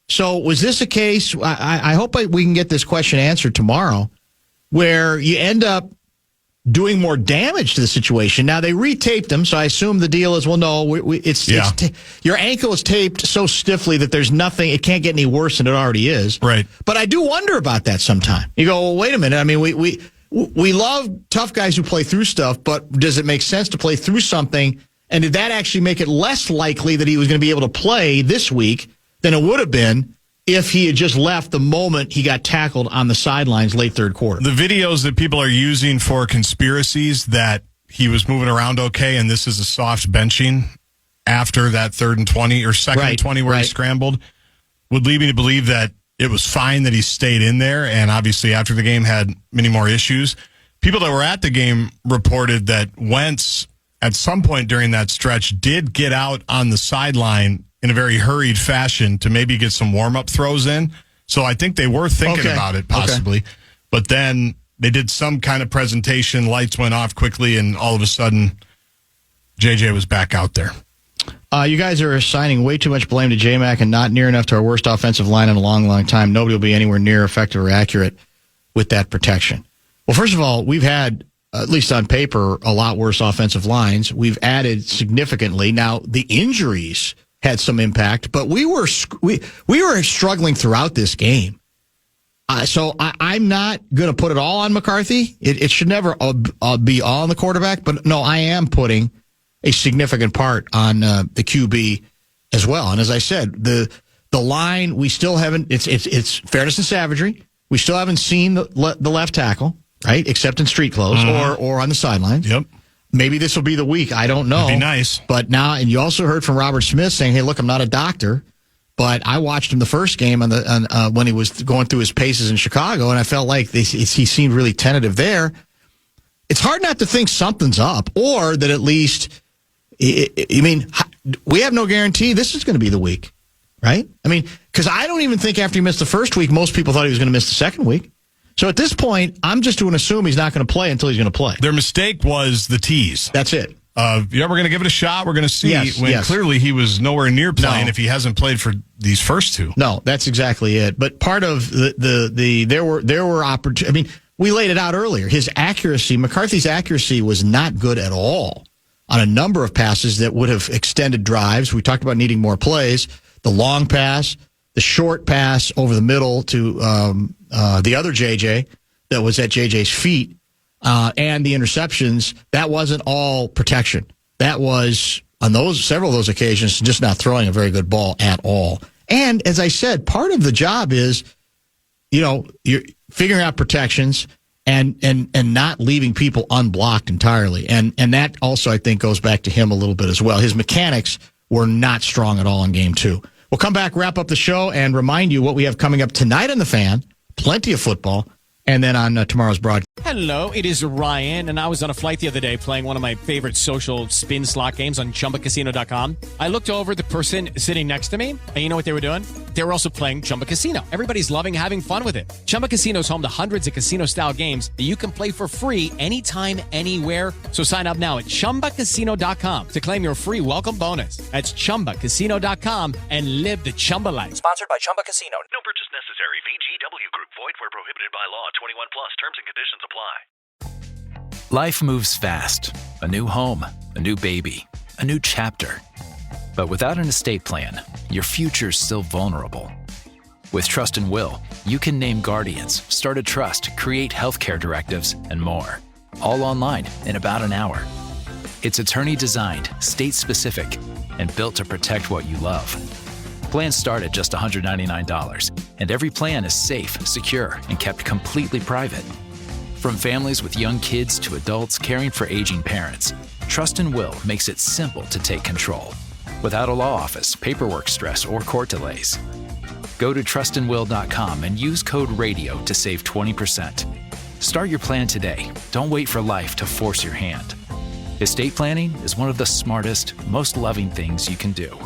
Speaker 7: So was this a case, I hope we can get this question answered tomorrow, where you end up doing more damage to the situation? Now, they retaped him, so I assume the deal is, well, no, your ankle is taped so stiffly that there's nothing, it can't get any worse than it already is.
Speaker 16: Right.
Speaker 7: But I do wonder about that sometime. You go, well, wait a minute. I mean, we love tough guys who play through stuff, but does it make sense to play through something? And did that actually make it less likely that he was going to be able to play this week than it would have been if he had just left the moment he got tackled on the sidelines late third quarter?
Speaker 16: The videos that people are using for conspiracies that he was moving around okay and this is a soft benching after that 3rd and 20 or 2nd and 20 where he scrambled. would lead me to believe that it was fine that he stayed in there, and obviously after the game had many more issues. People that were at the game reported that Wentz, at some point during that stretch, did get out on the sideline in a very hurried fashion to maybe get some warm-up throws in. So I think they were thinking about it, possibly. Okay. But then they did some kind of presentation, lights went off quickly, and all of a sudden, JJ was back out there.
Speaker 7: You guys are assigning way too much blame to J-Mac and not near enough to our worst offensive line in a long, long time. Nobody will be anywhere near effective or accurate with that protection. Well, first of all, we've had, at least on paper, a lot worse offensive lines. We've added significantly. Now, the injuries had some impact, but we were struggling throughout this game. So I'm not going to put it all on McCarthy. It should never be all on the quarterback, but no, I am putting a significant part on the QB as well. And as I said, the line, we still haven't, it's fairness and savagery. We still haven't seen the left tackle, right? Except in street clothes or on the sidelines.
Speaker 16: Yep.
Speaker 7: Maybe this will be the week. I don't know.
Speaker 16: It'd be nice.
Speaker 7: But now, and you also heard from Robert Smith saying, hey, look, I'm not a doctor, but I watched him the first game when he was going through his paces in Chicago, and I felt like he seemed really tentative there. It's hard not to think something's up, or that at least, we have no guarantee this is going to be the week, right? I mean, because I don't even think after he missed the first week, most people thought he was going to miss the second week. So at this point, I'm just going to assume he's not going to play until he's going to play.
Speaker 16: Their mistake was the tease.
Speaker 7: That's it.
Speaker 16: We're going to give it a shot. We're going to see. Clearly he was nowhere near playing if he hasn't played for these first two.
Speaker 7: No, that's exactly it. But part of there were opportunities. I mean, we laid it out earlier. His accuracy, McCarthy's accuracy, was not good at all on a number of passes that would have extended drives. We talked about needing more plays. The long pass, the short pass over the middle to the other JJ that was at JJ's feet, and the interceptions, that wasn't all protection. That was, on several of those occasions, just not throwing a very good ball at all. And as I said, part of the job is, you're figuring out protections and not leaving people unblocked entirely. And that also, I think, goes back to him a little bit as well. His mechanics were not strong at all in game 2. We'll come back, wrap up the show, and remind you what we have coming up tonight on The Fan. Plenty of football. And then on tomorrow's broadcast.
Speaker 2: Hello, it is Ryan, and I was on a flight the other day playing one of my favorite social spin slot games on ChumbaCasino.com. I looked over at the person sitting next to me, and you know what they were doing? They were also playing Chumba Casino. Everybody's loving having fun with it. Chumba Casino is home to hundreds of casino-style games that you can play for free anytime, anywhere. So sign up now at ChumbaCasino.com to claim your free welcome bonus. That's ChumbaCasino.com and live the Chumba life.
Speaker 12: Sponsored by Chumba Casino.
Speaker 4: No purchase necessary. VGW Group. Void where prohibited by law. 21 plus. Terms and conditions apply.
Speaker 14: Life moves fast. A new home, a new baby, a new chapter. But without an estate plan, your future's still vulnerable. With Trust and Will, you can name guardians, start a trust, create healthcare directives, and more. All online in about an hour. It's attorney-designed, state-specific, and built to protect what you love. Plans start at just $199, and every plan is safe, secure, and kept completely private. From families with young kids to adults caring for aging parents, Trust and Will makes it simple to take control, without a law office, paperwork stress, or court delays. Go to trustandwill.com and use code RADIO to save 20%. Start your plan today. Don't wait for life to force your hand. Estate planning is one of the smartest, most loving things you can do.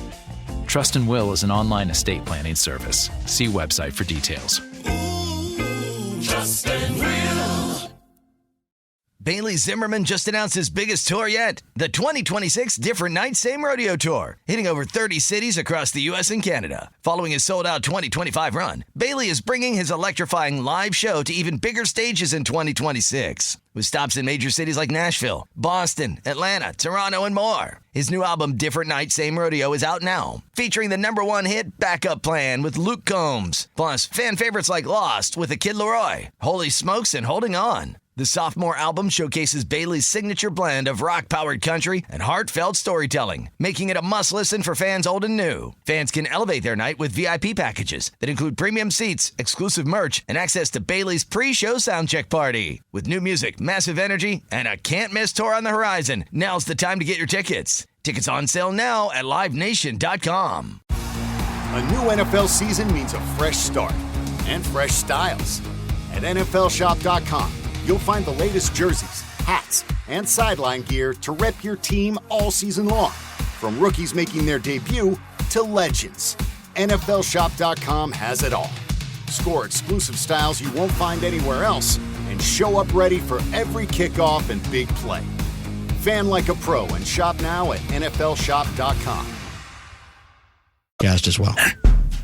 Speaker 14: Trust and Will is an online estate planning service. See website for details.
Speaker 6: Trust and Will. Bailey Zimmerman just announced his biggest tour yet, the 2026 Different Night Same Rodeo Tour, hitting over 30 cities across the U.S. and Canada. Following his sold-out 2025 run, Bailey is bringing his electrifying live show to even bigger stages in 2026, with stops in major cities like Nashville, Boston, Atlanta, Toronto, and more. His new album, Different Night, Same Rodeo, is out now, featuring the #1 hit Backup Plan with Luke Combs, plus fan favorites like Lost with the Kid Laroi, Holy Smokes, and Holding On. The sophomore album showcases Bailey's signature blend of rock-powered country and heartfelt storytelling, making it a must-listen for fans old and new. Fans can elevate their night with VIP packages that include premium seats, exclusive merch, and access to Bailey's pre-show soundcheck party. With new music, massive energy, and a can't-miss tour on the horizon, now's the time to get your tickets. Tickets on sale now at LiveNation.com.
Speaker 15: A new NFL season means a fresh start and fresh styles. At NFLShop.com, you'll find the latest jerseys, hats, and sideline gear to rep your team all season long. From rookies making their debut to legends, NFLShop.com has it all. Score exclusive styles you won't find anywhere else and show up ready for every kickoff and big play. Fan like a pro and shop now at NFLShop.com.
Speaker 7: Cast as well.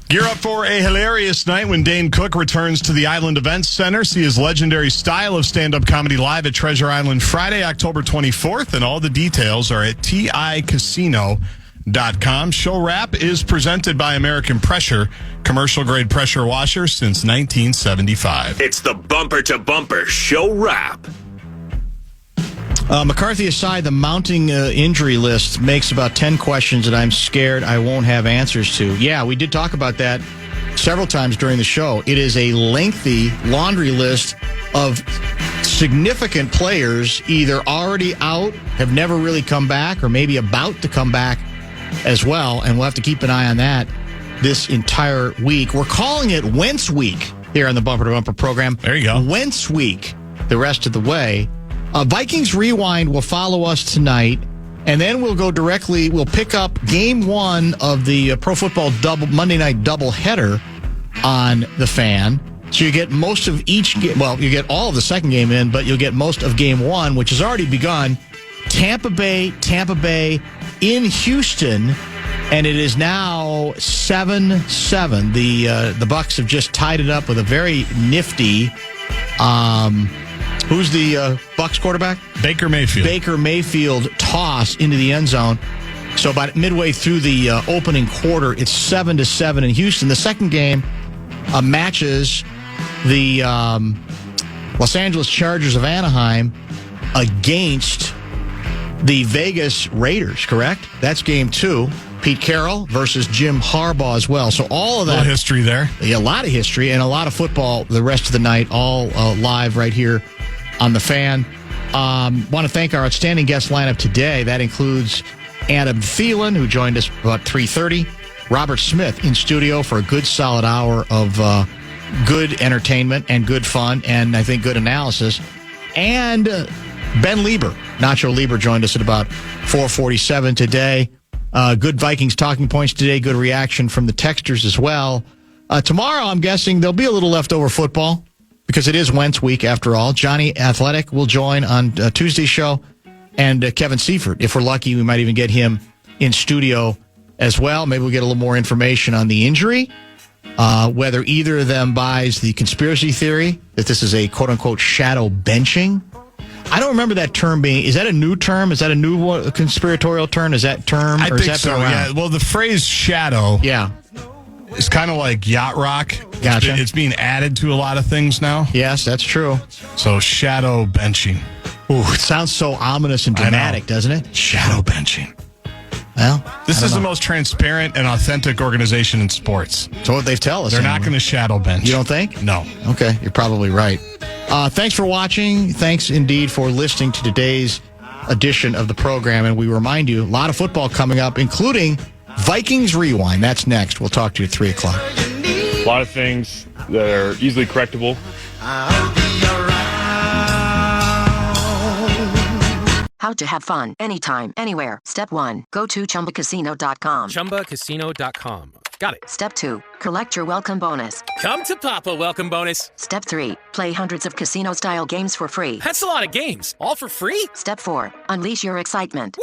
Speaker 16: Gear up for a hilarious night when Dane Cook returns to the Island Events Center. See his legendary style of stand-up comedy live at Treasure Island Friday, October 24th. And all the details are at TICasino.com. Show Wrap is presented by American Pressure, commercial-grade pressure washer since 1975.
Speaker 3: It's the bumper-to-bumper Show Wrap.
Speaker 7: McCarthy aside, the mounting injury list makes about 10 questions that I'm scared I won't have answers to. Yeah, we did talk about that several times during the show. It is a lengthy laundry list of significant players either already out, have never really come back, or maybe about to come back as well, and we'll have to keep an eye on that this entire week. We're calling it Wentz Week here on the Bumper to Bumper program.
Speaker 16: There you go.
Speaker 7: Wentz Week the rest of the way. Vikings Rewind will follow us tonight, and then we'll go directly, we'll pick up game one of the Pro Football Monday Night doubleheader on the Fan. So you get most of each game, well, you get all of the second game in, but you'll get most of game one, which has already begun. Tampa Bay in Houston, and it is now 7-7. The Bucs have just tied it up with a very nifty, who's the Bucs quarterback?
Speaker 16: Baker Mayfield.
Speaker 7: Baker Mayfield toss into the end zone. So about midway through the opening quarter, it's 7-7 in Houston. The second game matches the Los Angeles Chargers of Anaheim against the Vegas Raiders, correct? That's game two. Pete Carroll versus Jim Harbaugh as well. So all of that.
Speaker 16: A little history there.
Speaker 7: Yeah, a lot of history and a lot of football the rest of the night, all live right here on the Fan. Want to thank our outstanding guest lineup today. That includes Adam Thielen, who joined us about 3:30. Robert Smith in studio for a good solid hour of good entertainment and good fun and I think good analysis. And Ben Leber, Nacho Leber, joined us at about 4:47 today. Good Vikings talking points today. Good reaction from the texters as well. Tomorrow, I'm guessing there'll be a little leftover football because it is Wentz week after all. Johnny Athletic will join on Tuesday's show, and Kevin Seifert. If we're lucky, we might even get him in studio as well. Maybe we'll get a little more information on the injury, whether either of them buys the conspiracy theory that this is a quote-unquote shadow benching. I don't remember that term being. Is that a new term? Is that a new conspiratorial term? Is that term?
Speaker 16: I think so. Yeah. Well, the phrase shadow.
Speaker 7: Yeah.
Speaker 16: It's kind of like yacht rock.
Speaker 7: Gotcha.
Speaker 16: It's being added to a lot of things now.
Speaker 7: Yes, that's true.
Speaker 16: So shadow benching.
Speaker 7: Ooh, it sounds so ominous and dramatic, doesn't it?
Speaker 16: Shadow benching.
Speaker 7: Well,
Speaker 16: this is the most transparent and authentic organization in sports.
Speaker 7: So what they tell us.
Speaker 16: They're not going to shadow bench.
Speaker 7: You don't think?
Speaker 16: No.
Speaker 7: Okay, you're probably right. Thanks for watching. Thanks indeed for listening to today's edition of the program. And we remind you, a lot of football coming up, including Vikings Rewind. That's next. We'll talk to you at 3 o'clock.
Speaker 10: A lot of things that are easily correctable.
Speaker 20: How to have fun anytime, anywhere. Step 1. Go to ChumbaCasino.com.
Speaker 21: ChumbaCasino.com. Got it.
Speaker 20: Step 2. Collect your welcome bonus.
Speaker 21: Come to Papa welcome bonus.
Speaker 20: Step 3. Play hundreds of casino-style games for free.
Speaker 21: That's a lot of games. All for free?
Speaker 20: Step 4. Unleash your excitement.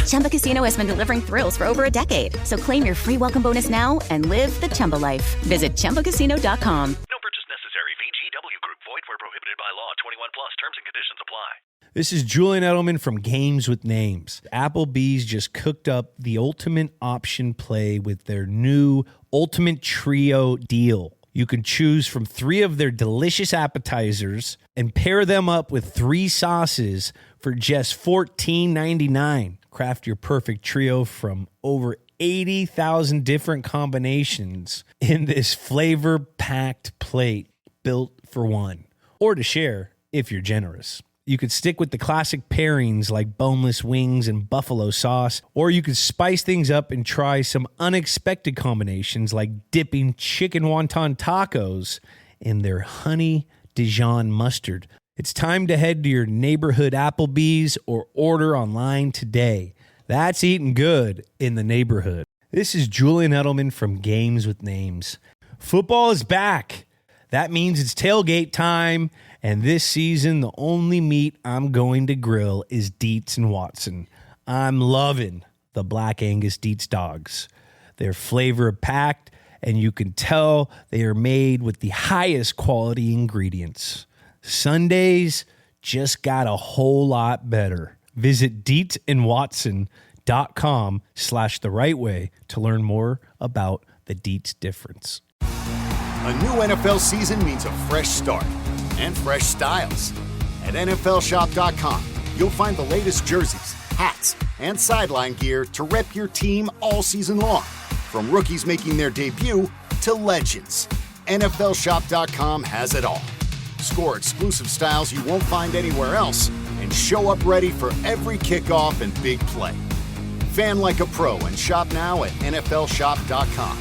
Speaker 13: Chumba Casino has been delivering thrills for over a decade. So claim your free welcome bonus now and live the Chumba life. Visit ChumbaCasino.com.
Speaker 4: No purchase necessary. VGW Group. Void where prohibited by law. 21 plus. Terms and conditions apply.
Speaker 5: This is Julian Edelman from Games with Names. Applebee's just cooked up the ultimate option play with their new Ultimate Trio deal. You can choose from 3 of their delicious appetizers and pair them up with 3 sauces for just $14.99. Craft your perfect trio from over 80,000 different combinations in this flavor-packed plate built for one, or to share if you're generous. You could stick with the classic pairings like boneless wings and buffalo sauce, or you could spice things up and try some unexpected combinations like dipping chicken wonton tacos in their honey Dijon mustard. It's time to head to your neighborhood Applebee's or order online today. That's eating good in the neighborhood. This is Julian Edelman from Games with Names. Football is back. That means it's tailgate time, and this season, the only meat I'm going to grill is Dietz and Watson. I'm loving the Black Angus Dietz dogs. They're flavor-packed, and you can tell they are made with the highest quality ingredients. Sundays just got a whole lot better. Visit DietzandWatson.com/therightway to learn more about the Dietz difference.
Speaker 15: A new NFL season means a fresh start and fresh styles. At NFLshop.com, you'll find the latest jerseys, hats, and sideline gear to rep your team all season long. From rookies making their debut to legends, NFLshop.com has it all. Score exclusive styles you won't find anywhere else and show up ready for every kickoff and big play. Fan like a pro and shop now at NFLshop.com.